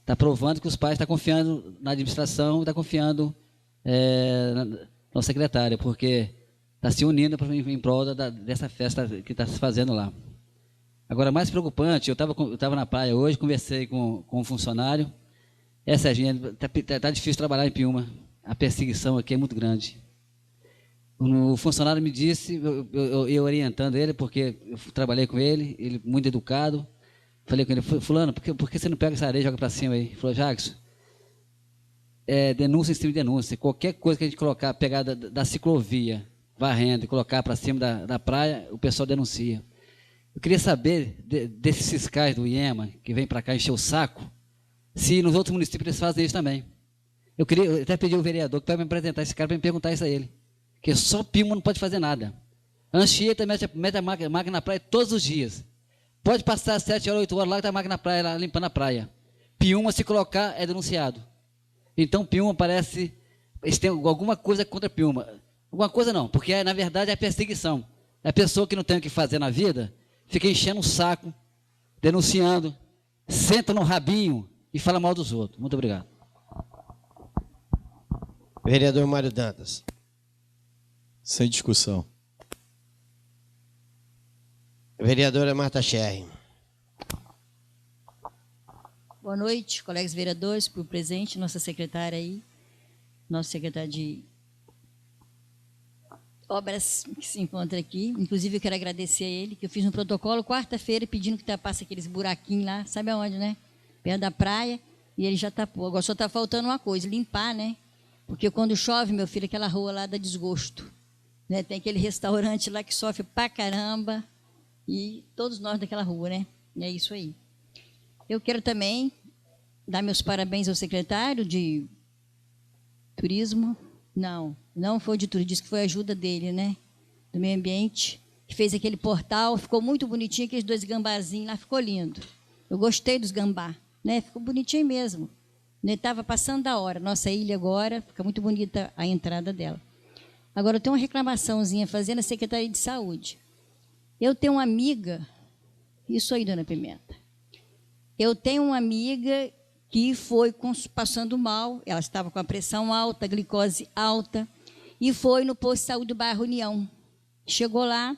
Está provando que os pais estão confiando na administração, está confiando no secretário, porque está se unindo em prol dessa festa que está se fazendo lá. Agora, mais preocupante, eu estava na praia hoje, conversei com um funcionário. Serginho, está difícil trabalhar em Piúma. A perseguição aqui é muito grande. O funcionário me disse, eu orientando ele, porque eu trabalhei com ele, ele muito educado. Falei com ele, fulano, por que você não pega essa areia e joga para cima aí? Ele falou, Jackson, denúncia em cima de denúncia. Qualquer coisa que a gente colocar, pegar da ciclovia, varrendo e colocar para cima da praia, o pessoal denuncia. Eu queria saber desses fiscais do IEMA, que vêm para cá encher o saco, se nos outros municípios eles fazem isso também. Eu até pedi ao vereador que para me apresentar esse cara, para me perguntar isso a ele. Porque só Piúma não pode fazer nada. Anchieta mete a máquina na praia todos os dias. Pode passar 7 horas, 8 horas lá que está a máquina na praia, lá, limpando a praia. Piúma, se colocar, é denunciado. Então, Piúma parece... Eles têm alguma coisa contra Piúma. Alguma coisa não, porque na verdade é perseguição. É a pessoa que não tem o que fazer na vida, fica enchendo o saco, denunciando, senta no rabinho e fala mal dos outros. Muito obrigado.
Vereador Mário Dantas.
Sem discussão.
Vereadora Marta Scherri.
Boa noite, colegas vereadores, por presente, nossa secretária aí, nosso secretário de Obras que se encontra aqui. Inclusive, eu quero agradecer a ele, que eu fiz um protocolo quarta-feira pedindo que tapasse aqueles buraquinhos lá, sabe aonde, né? Perto da praia. e ele já tapou. Agora só está faltando uma coisa, limpar, né? Porque quando chove, meu filho, aquela rua lá dá desgosto. Né? Tem aquele restaurante lá que sofre pra caramba, e todos nós daquela rua, né? É isso aí. Eu quero também dar meus parabéns ao secretário de Turismo. Não foi de turismo, disse que foi a ajuda dele, né? Do meio ambiente, que fez aquele portal, ficou muito bonitinho, aqueles 2 gambazinhos lá, ficou lindo. Eu gostei dos gambá, né? Ficou bonitinho mesmo. Estava passando da hora. Nossa ilha agora, fica muito bonita a entrada dela. Agora, eu tenho uma reclamaçãozinha fazendo a Secretaria de Saúde. Eu tenho uma amiga, isso aí, dona Pimenta, eu tenho uma amiga que foi passando mal, ela estava com a pressão alta, a glicose alta, e foi no posto de saúde do bairro União. Chegou lá,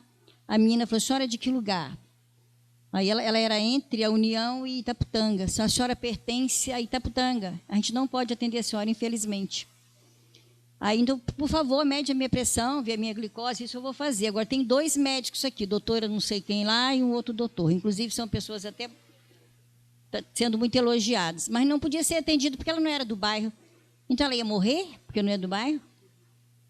a menina falou, senhora é de que lugar? Aí ela era entre a União e Itaputanga. A senhora pertence a Itaputanga. A gente não pode atender a senhora, infelizmente. Aí, então, por favor, mede a minha pressão, vê a minha glicose, isso eu vou fazer. Agora, tem 2 médicos aqui, doutora não sei quem lá e um outro doutor. Inclusive, são pessoas até sendo muito elogiadas. Mas não podia ser atendido porque ela não era do bairro. Então, ela ia morrer porque não é do bairro?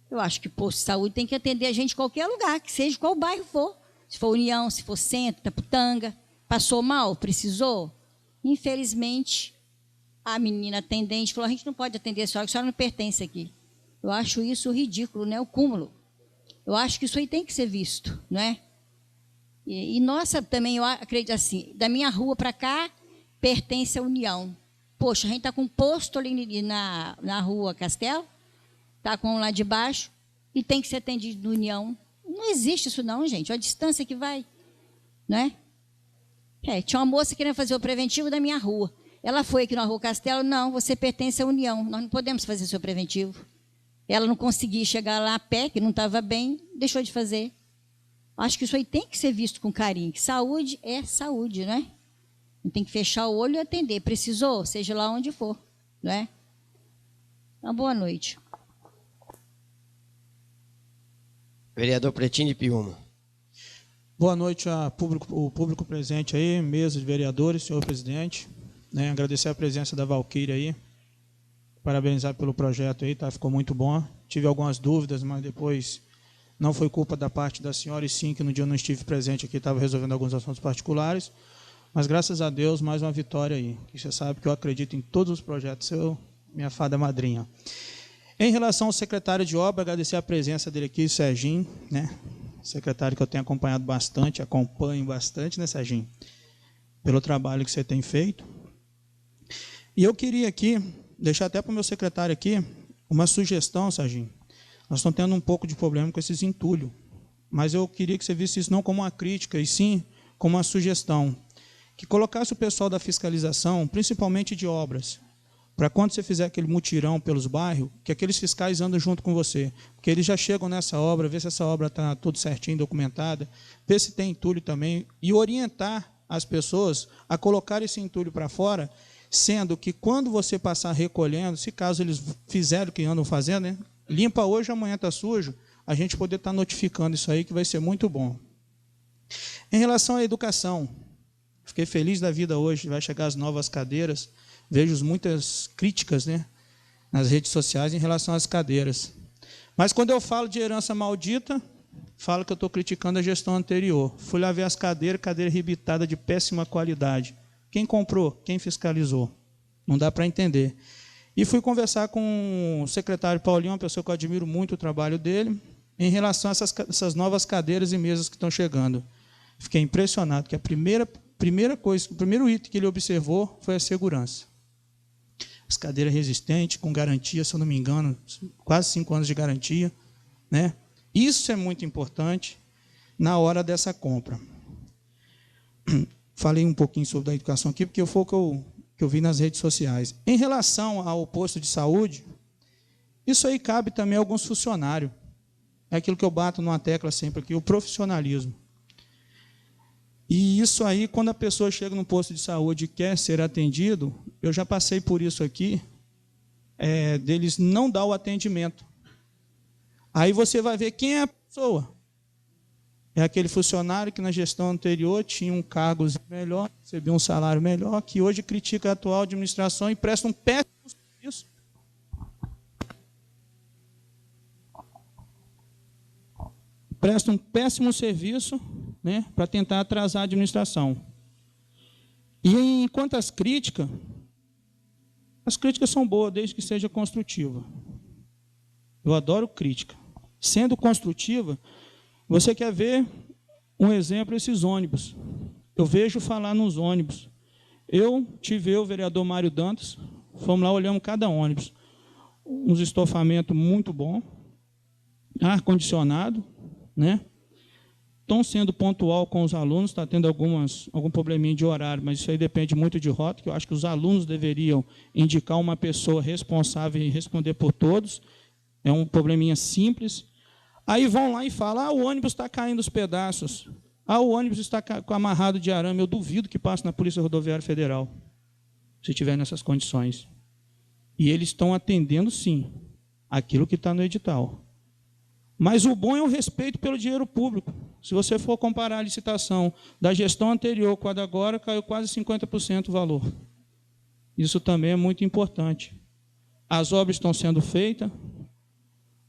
Eu acho que posto de saúde tem que atender a gente em qualquer lugar, que seja qual bairro for. Se for União, se for Centro, Itaputanga. Passou mal? Precisou? Infelizmente, a menina atendente falou, a gente não pode atender a senhora não pertence aqui. Eu acho isso ridículo, né? O cúmulo. Eu acho que isso aí tem que ser visto, não é? E nossa, também, eu acredito assim, da minha rua para cá, pertence à União. Poxa, a gente está com um posto ali na rua Castelo, está com um lá de baixo, e tem que ser atendido na União. Não existe isso não, gente. Olha a distância que vai, né? Tinha uma moça querendo fazer o preventivo da minha rua. Ela foi aqui na rua Castelo, não, você pertence à União, nós não podemos fazer seu preventivo. Ela não conseguia chegar lá a pé, que não estava bem, deixou de fazer. Acho que isso aí tem que ser visto com carinho. Que saúde é saúde, não é? Tem que fechar o olho e atender. Precisou, seja lá onde for, não é? Uma boa noite.
Vereador Pretinho de Piúma.
Boa noite ao público presente aí, mesa de vereadores, senhor presidente. Né, agradecer a presença da Valquíria aí. Parabenizar pelo projeto aí, tá? Ficou muito bom. Tive algumas dúvidas, mas depois não foi culpa da parte da senhora, e sim que no dia eu não estive presente aqui, estava resolvendo alguns assuntos particulares. Mas graças a Deus, mais uma vitória aí. Que você sabe que eu acredito em todos os projetos, minha fada madrinha. Em relação ao secretário de obra, agradecer a presença dele aqui, Serginho, né? Secretário que eu tenho acompanhado bastante, acompanho bastante, né, Serginho? Pelo trabalho que você tem feito. E eu queria aqui deixar até para o meu secretário aqui uma sugestão, Serginho. Nós estamos tendo um pouco de problema com esses entulhos, mas eu queria que você visse isso não como uma crítica, e sim como uma sugestão. Que colocasse o pessoal da fiscalização, principalmente de obras, para quando você fizer aquele mutirão pelos bairros, que aqueles fiscais andam junto com você, porque eles já chegam nessa obra, ver se essa obra está tudo certinho, documentada, ver se tem entulho também, e orientar as pessoas a colocar esse entulho para fora, sendo que quando você passar recolhendo, se caso eles fizerem o que andam fazendo, né, limpa hoje, amanhã está sujo, a gente poder estar notificando isso aí, que vai ser muito bom. Em relação à educação, fiquei feliz da vida hoje, vai chegar as novas cadeiras, vejo muitas críticas, né, nas redes sociais em relação às cadeiras. Mas quando eu falo de herança maldita, falo que eu estou criticando a gestão anterior. Fui lá ver as cadeiras, cadeira rebitada de péssima qualidade. Quem comprou? Quem fiscalizou? Não dá para entender. E fui conversar com o secretário Paulinho, uma pessoa que eu admiro muito o trabalho dele, em relação a essas novas cadeiras e mesas que estão chegando. Fiquei impressionado, que a primeira coisa, o primeiro item que ele observou foi a segurança. As cadeiras resistentes, com garantia, se eu não me engano, quase 5 anos de garantia, né? Isso é muito importante na hora dessa compra. Falei um pouquinho sobre a educação aqui, porque foi o que eu vi nas redes sociais. Em relação ao posto de saúde, isso aí cabe também a alguns funcionários. É aquilo que eu bato numa tecla sempre aqui, o profissionalismo. E isso aí, quando a pessoa chega no posto de saúde e quer ser atendido, eu já passei por isso aqui, deles não dar o atendimento. Aí você vai ver quem é a pessoa. é aquele funcionário que na gestão anterior tinha um cargo melhor, recebia um salário melhor, que hoje critica a atual administração e presta um péssimo serviço. Presta um péssimo serviço, né, para tentar atrasar a administração. E enquanto as críticas são boas, desde que seja construtiva. Eu adoro crítica. Sendo construtiva, você quer ver um exemplo, esses ônibus. Eu vejo falar nos ônibus. Eu tive o vereador Mário Dantas, fomos lá, olhamos cada ônibus. Uns estofamentos muito bom, ar-condicionado, né? Estão sendo pontual com os alunos, está tendo algum probleminha de horário, mas isso aí depende muito de rota, que eu acho que os alunos deveriam indicar uma pessoa responsável e responder por todos. É um probleminha simples. Aí vão lá e falam, o ônibus está caindo os pedaços. O ônibus está amarrado de arame. Eu duvido que passe na Polícia Rodoviária Federal, se estiver nessas condições. E eles estão atendendo, sim, aquilo que está no edital. Mas o bom é o respeito pelo dinheiro público. Se você for comparar a licitação da gestão anterior com a da agora, caiu quase 50% o valor. Isso também é muito importante. As obras estão sendo feitas.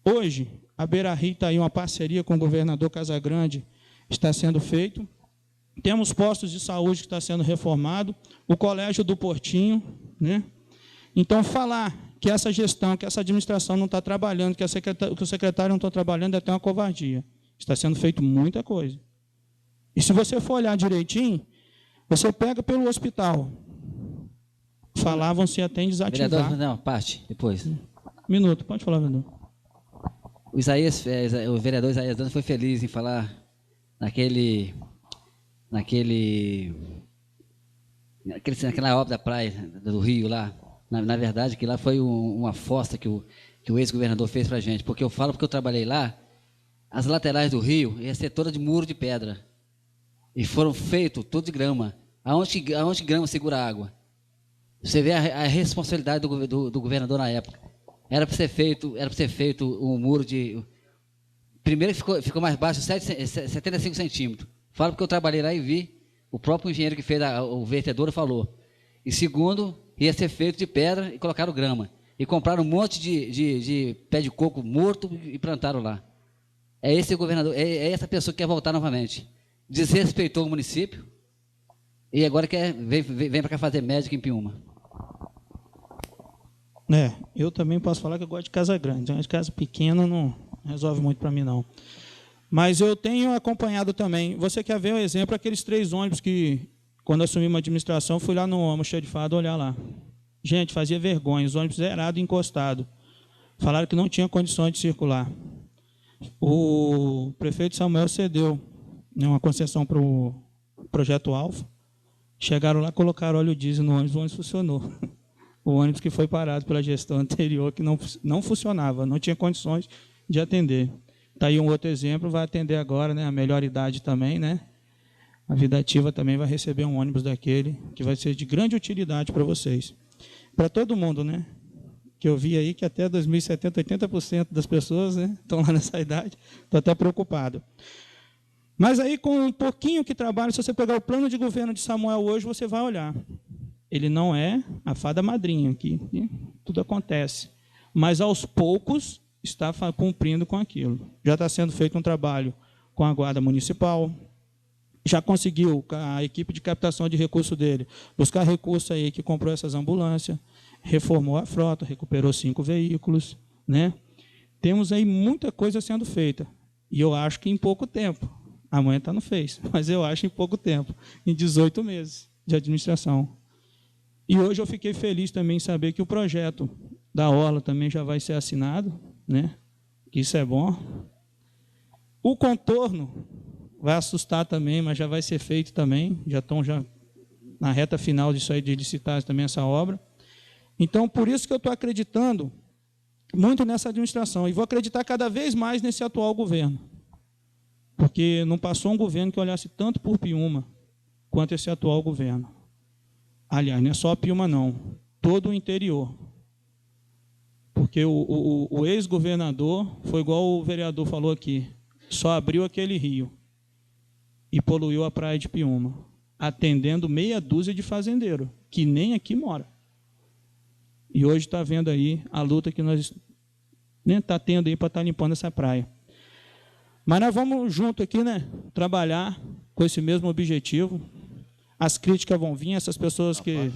Hoje, a Beira-Rio está aí, uma parceria com o governador Casagrande, está sendo feito. Temos postos de saúde que está sendo reformado, o Colégio do Portinho, né? Então, falar que essa gestão, que essa administração não está trabalhando, que o secretário não está trabalhando, é até uma covardia. Está sendo feito muita coisa. E se você for olhar direitinho, você pega pelo hospital. Falavam-se até em desativar.
Vereador, não, parte, depois.
Minuto, pode falar, vereador.
O vereador Isaías Dantas foi feliz em falar naquela obra da praia do Rio lá. Na verdade, que lá foi uma fossa que o ex-governador fez para a gente. Porque eu trabalhei lá, as laterais do rio ia ser toda de muro de pedra. E foram feitos todo de grama. Aonde grama segura a água? Você vê a responsabilidade do governador na época. Era para ser feito um muro de... Primeiro ficou mais baixo, 75 centímetros. Falo porque eu trabalhei lá e vi, o próprio engenheiro que fez o vertedor falou. E segundo, ia ser feito de pedra e colocaram grama. E compraram um monte de pé de coco morto e plantaram lá. É esse governador, é essa pessoa que quer voltar novamente. Desrespeitou o município e agora vem para cá fazer médica em Piúma.
Eu também posso falar que eu gosto de casa grande. De casa pequena não resolve muito para mim, não. Mas eu tenho acompanhado também. Você quer ver o exemplo, aqueles 3 ônibus que, quando assumi uma administração, fui lá no almoxarifado olhar lá. Gente, fazia vergonha, os ônibus zerados e encostados. Falaram que não tinha condições de circular. O prefeito Samuel cedeu uma concessão para o Projeto Alfa. Chegaram lá, colocaram óleo diesel no ônibus, o ônibus funcionou. O ônibus que foi parado pela gestão anterior, que não funcionava, não tinha condições de atender. Está aí um outro exemplo, vai atender agora, né, a melhor idade também, né? A Vida Ativa também vai receber um ônibus daquele, que vai ser de grande utilidade para vocês. Para todo mundo, né? Que eu vi aí que até 2070, 80% das pessoas, né, estão lá nessa idade. Estou até preocupado. Mas aí, com um pouquinho que trabalho, se você pegar o plano de governo de Samuel hoje, você vai olhar. Ele não é a fada madrinha, que tudo acontece. Mas, aos poucos, está cumprindo com aquilo. Já está sendo feito um trabalho com a Guarda Municipal, já conseguiu, a equipe de captação de recursos dele, buscar recurso aí que comprou essas ambulâncias, reformou a frota, recuperou 5 veículos, né? Temos aí muita coisa sendo feita. E eu acho que em pouco tempo. Amanhã está no Face, mas eu acho em pouco tempo, em 18 meses de administração. E hoje eu fiquei feliz também em saber que o projeto da Orla também já vai ser assinado, né? Isso é bom. O contorno vai assustar também, mas já vai ser feito também. Já estão na reta final disso aí, de licitar também essa obra. Então, por isso que eu estou acreditando muito nessa administração. E vou acreditar cada vez mais nesse atual governo. Porque não passou um governo que olhasse tanto por Piúma quanto esse atual governo. Aliás, não é só Piúma, não. Todo o interior. Porque o ex-governador foi igual o vereador falou aqui. Só abriu aquele rio. e poluiu a praia de Piúma, atendendo meia dúzia de fazendeiros, que nem aqui mora. E hoje está vendo aí a luta que nós está tendo aí para estar limpando essa praia. Mas nós vamos junto aqui, né, trabalhar com esse mesmo objetivo. As críticas vão vir, essas pessoas que...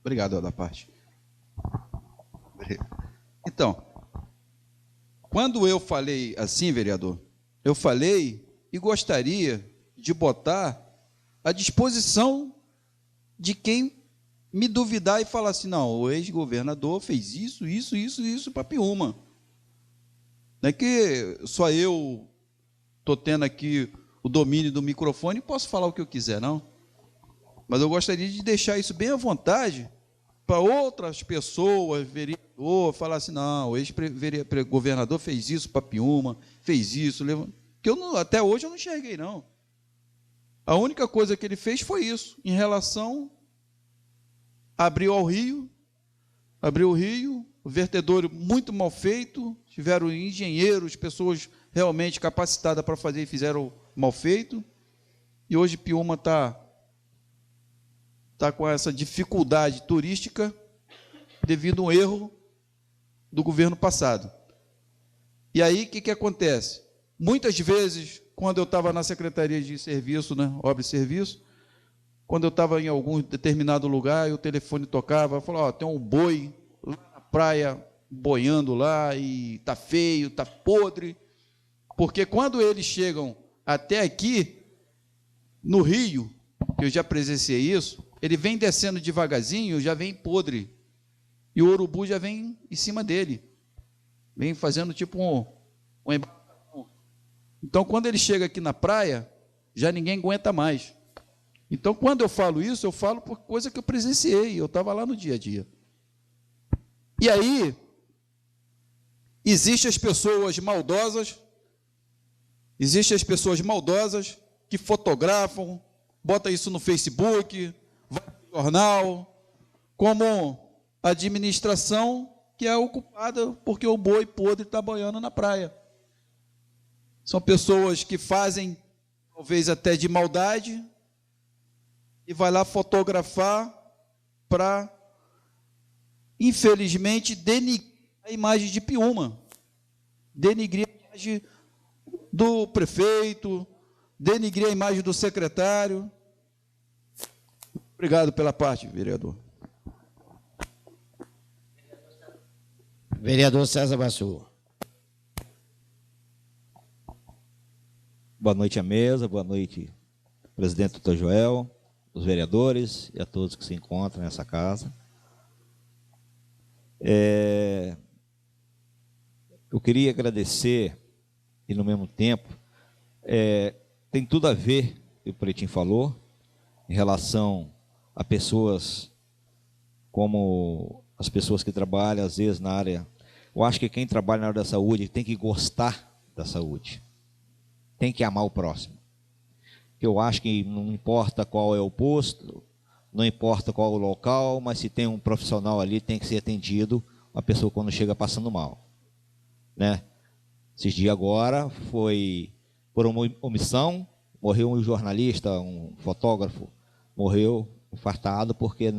Obrigado, da parte. Então, quando eu falei assim, vereador, eu falei e gostaria de botar à disposição de quem me duvidar e falar assim, não, o ex-governador fez isso para Piúma. Não é que só eu estou tendo aqui o domínio do microfone e posso falar o que eu quiser, não. Mas eu gostaria de deixar isso bem à vontade para outras pessoas, vereador, falar assim, não, o ex-governador fez isso para Piúma, fez isso, que até hoje eu não enxerguei, não. A única coisa que ele fez foi isso, em relação, abriu o rio, o vertedouro muito mal feito, tiveram engenheiros, pessoas realmente capacitadas para fazer e fizeram mal feito, e hoje Piúma está com essa dificuldade turística devido a um erro do governo passado. E aí, o que acontece? Muitas vezes, quando eu estava na Secretaria de Serviço, né, Obra e Serviço, quando eu estava em algum determinado lugar, e o telefone tocava, falava, tem um boi lá na praia, boiando lá, e está feio, está podre, porque quando eles chegam até aqui, no rio, que eu já presenciei isso, ele vem descendo devagarzinho, já vem podre, e o urubu já vem em cima dele, vem fazendo tipo um embarcação. Então, quando ele chega aqui na praia, já ninguém aguenta mais. Então, quando eu falo isso, eu falo por coisa que eu presenciei, eu estava lá no dia a dia. E aí, existem as pessoas maldosas que fotografam, bota isso no Facebook, vai no jornal, como a administração que é ocupada porque o boi podre está boiando na praia. São pessoas que fazem, talvez até de maldade, e vai lá fotografar para, infelizmente, denigrir a imagem de Piúma, denigrir a imagem do prefeito, denigrir a imagem do secretário. Obrigado pela parte, vereador.
Vereador César Bassul.
Boa noite à mesa, boa noite, presidente doutor Joel, os vereadores e a todos que se encontram nessa casa. Eu queria agradecer, e no mesmo tempo, tem tudo a ver com o que o Pretinho falou, em relação a pessoas como as pessoas que trabalham, às vezes, na área. Eu acho que quem trabalha na área da saúde tem que gostar da saúde, tem que amar o próximo. Eu acho que não importa qual é o posto, não importa qual é o local, mas se tem um profissional ali, tem que ser atendido a pessoa quando chega passando mal, né? Esses dias agora foi por uma omissão, morreu um jornalista, um fotógrafo, morreu infartado porque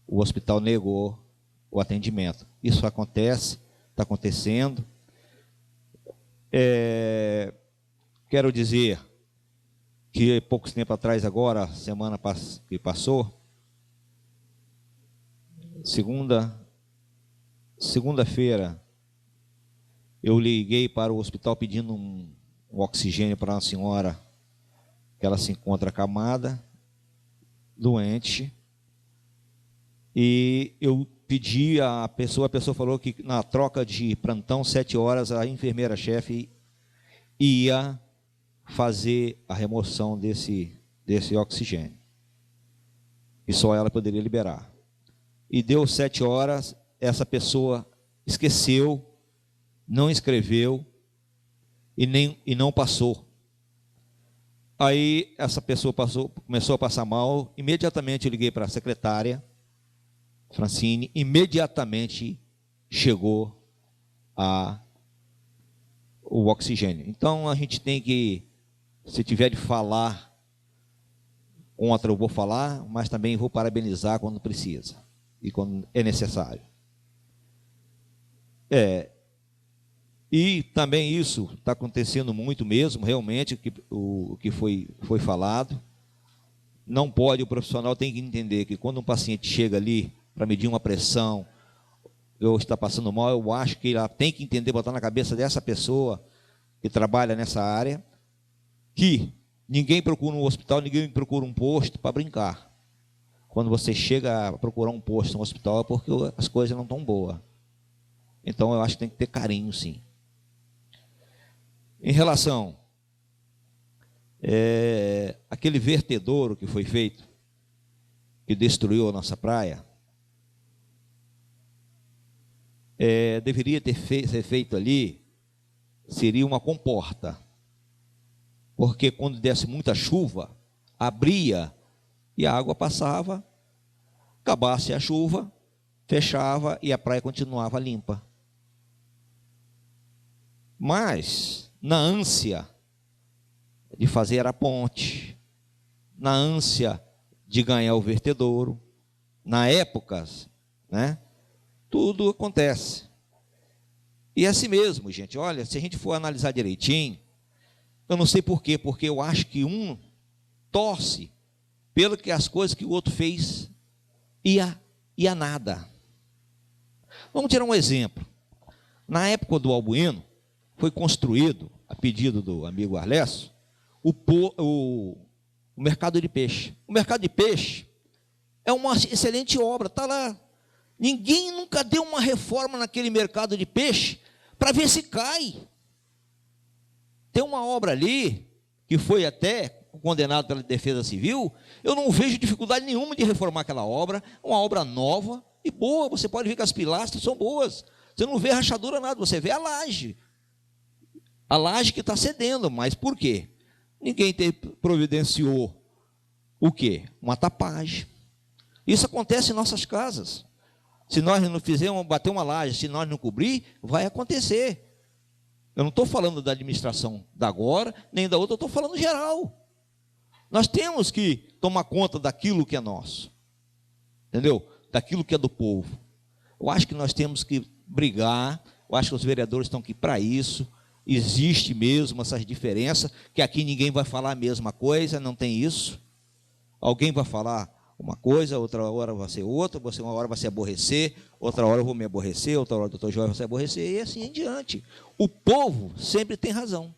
o hospital negou o atendimento. Isso acontece, está acontecendo. Quero dizer que poucos tempo atrás agora, semana que passou, segunda-feira, eu liguei para o hospital pedindo um oxigênio para uma senhora que ela se encontra acamada, doente, e eu pedi a pessoa falou que na troca de plantão, 7 horas, a enfermeira-chefe ia fazer a remoção desse oxigênio, e só ela poderia liberar. E deu 7 horas, essa pessoa esqueceu, não escreveu e não passou. Aí essa pessoa começou a passar mal, imediatamente eu liguei para a secretária, Francine, imediatamente chegou o oxigênio. Então a gente tem que Se tiver de falar contra, eu vou falar, mas também vou parabenizar quando precisa e quando é necessário. E também isso está acontecendo muito mesmo, realmente, o que foi falado. Não pode, o profissional tem que entender que quando um paciente chega ali para medir uma pressão, ou está passando mal, eu acho que ela tem que entender, botar na cabeça dessa pessoa que trabalha nessa área, que ninguém procura um hospital, ninguém procura um posto para brincar. Quando você chega a procurar um posto, um hospital, é porque as coisas não estão boas. Então, eu acho que tem que ter carinho, sim. Em relação aquele vertedouro que foi feito, que destruiu a nossa praia, deveria ser feito ali, seria uma comporta, porque quando desse muita chuva, abria e a água passava, acabasse a chuva, fechava e a praia continuava limpa. Mas, na ânsia de fazer a ponte, na ânsia de ganhar o vertedouro, na época, né, tudo acontece. E é assim mesmo, gente. Olha, se a gente for analisar direitinho, eu não sei por quê, porque eu acho que um torce pelo que as coisas que o outro fez ia nada. Vamos tirar um exemplo. Na época do Albuino, foi construído, a pedido do amigo Arlesso, o mercado de peixe. O mercado de peixe é uma excelente obra, está lá. Ninguém nunca deu uma reforma naquele mercado de peixe para ver se cai. Tem uma obra ali, que foi até condenado pela Defesa Civil, eu não vejo dificuldade nenhuma de reformar aquela obra, uma obra nova e boa, você pode ver que as pilastras são boas, você não vê rachadura nada, você vê a laje que está cedendo, mas por quê? Ninguém providenciou o quê? Uma tapagem. Isso acontece em nossas casas. Se nós não fizermos bater uma laje, se nós não cobrir, vai acontecer. Eu não estou falando da administração da agora, nem da outra, eu estou falando geral. Nós temos que tomar conta daquilo que é nosso. Entendeu? Daquilo que é do povo. Eu acho que nós temos que brigar, eu acho que os vereadores estão aqui para isso. Existe mesmo essas diferenças, que aqui ninguém vai falar a mesma coisa, não tem isso. Alguém vai falar uma coisa, outra hora vai ser outra, você uma hora vai se aborrecer, outra hora eu vou me aborrecer, outra hora o doutor João vai se aborrecer, e assim em diante. O povo sempre tem razão.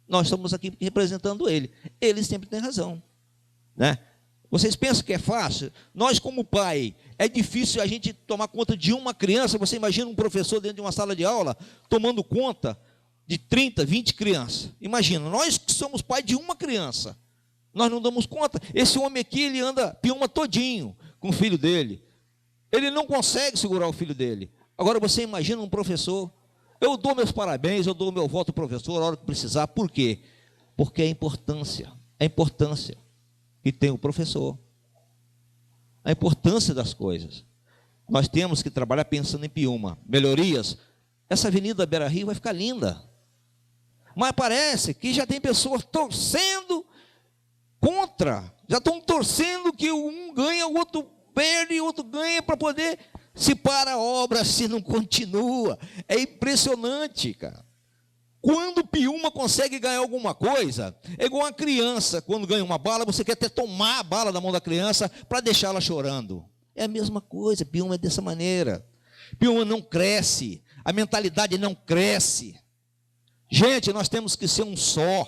Nós estamos aqui representando ele. Ele sempre tem razão. Né? Vocês pensam que é fácil? Nós, como pai, é difícil a gente tomar conta de uma criança. Você imagina um professor dentro de uma sala de aula tomando conta de 30, 20 crianças. Imagina, nós que somos pai de uma criança, nós não damos conta. Esse homem aqui, ele anda piuma todinho com o filho dele. Ele não consegue segurar o filho dele. Agora você imagina um professor. Eu dou meus parabéns, eu dou meu voto ao professor a hora que precisar. Por quê? Porque é a importância que tem o professor. A importância das coisas. Nós temos que trabalhar pensando em Piúma. Melhorias. Essa avenida Beira-Rio vai ficar linda. Mas parece que já tem pessoas torcendo contra. Já estão torcendo que um ganha, o outro perde, o outro ganha para poder se para a obra, se não continua. É impressionante, cara. Quando Piúma consegue ganhar alguma coisa, é igual uma criança, quando ganha uma bala, você quer até tomar a bala da mão da criança para deixá-la chorando. É a mesma coisa, Piúma é dessa maneira. Piúma não cresce, a mentalidade não cresce. Gente, nós temos que ser um só.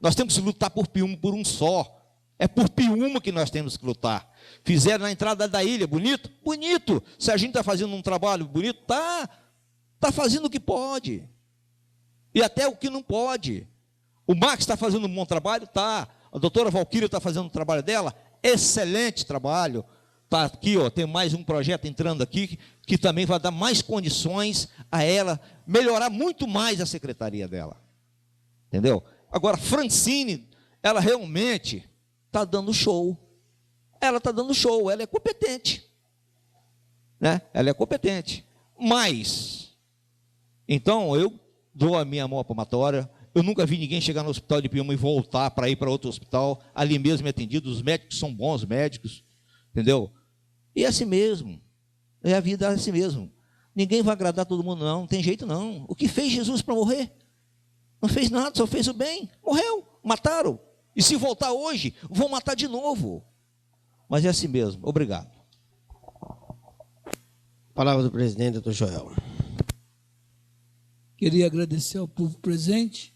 Nós temos que lutar por Piúma, por um só. É por Piúma que nós temos que lutar. Fizeram na entrada da ilha, bonito? Bonito. Se a gente está fazendo um trabalho bonito, está fazendo o que pode. E até o que não pode. O Max está fazendo um bom trabalho? Está. A doutora Valquíria está fazendo o trabalho dela? Excelente trabalho. Está aqui, ó, tem mais um projeto entrando aqui, que também vai dar mais condições a ela melhorar muito mais a secretaria dela. Entendeu? Agora, Francine, ela realmente está dando show. Ela está dando show, ela é competente. Né? Ela é competente. Mas, então, eu dou a minha mão palmatória, Eu nunca vi ninguém chegar no hospital de Piúma e voltar para ir para outro hospital, ali mesmo é atendido. Os médicos são bons médicos, entendeu? E é assim mesmo. É a vida assim mesmo. Ninguém vai agradar todo mundo, não tem jeito não. O que fez Jesus para morrer? Não fez nada, só fez o bem. Morreu, mataram. E se voltar hoje, vão matar de novo. Mas é assim mesmo. Obrigado.
Palavra do presidente, doutor Joel.
Queria agradecer ao povo presente,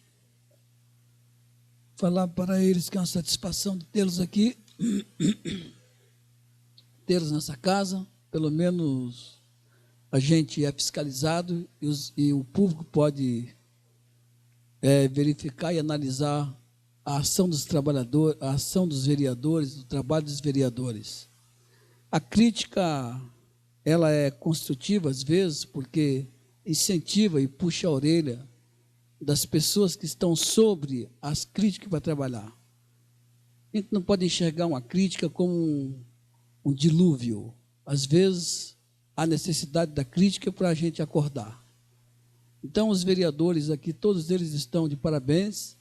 falar para eles que é uma satisfação de tê-los aqui, tê-los nessa casa. Pelo menos a gente é fiscalizado e o público pode verificar e analisar a ação dos trabalhadores, a ação dos vereadores, o trabalho dos vereadores. A crítica, ela é construtiva às vezes, porque incentiva e puxa a orelha das pessoas que estão sobre as críticas para trabalhar. A gente não pode enxergar uma crítica como um dilúvio. Às vezes, há necessidade da crítica para a gente acordar. Então, os vereadores aqui, todos eles estão de parabéns.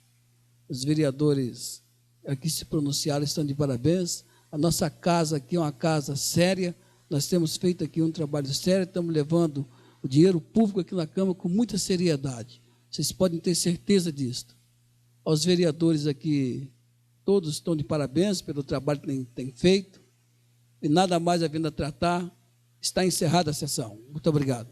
Os vereadores aqui se pronunciaram, estão de parabéns. A nossa casa aqui é uma casa séria. Nós temos feito aqui um trabalho sério, estamos levando o dinheiro público aqui na Câmara com muita seriedade. Vocês podem ter certeza disso. Aos vereadores aqui, todos estão de parabéns pelo trabalho que têm feito. E nada mais havendo a tratar, está encerrada a sessão. Muito obrigado.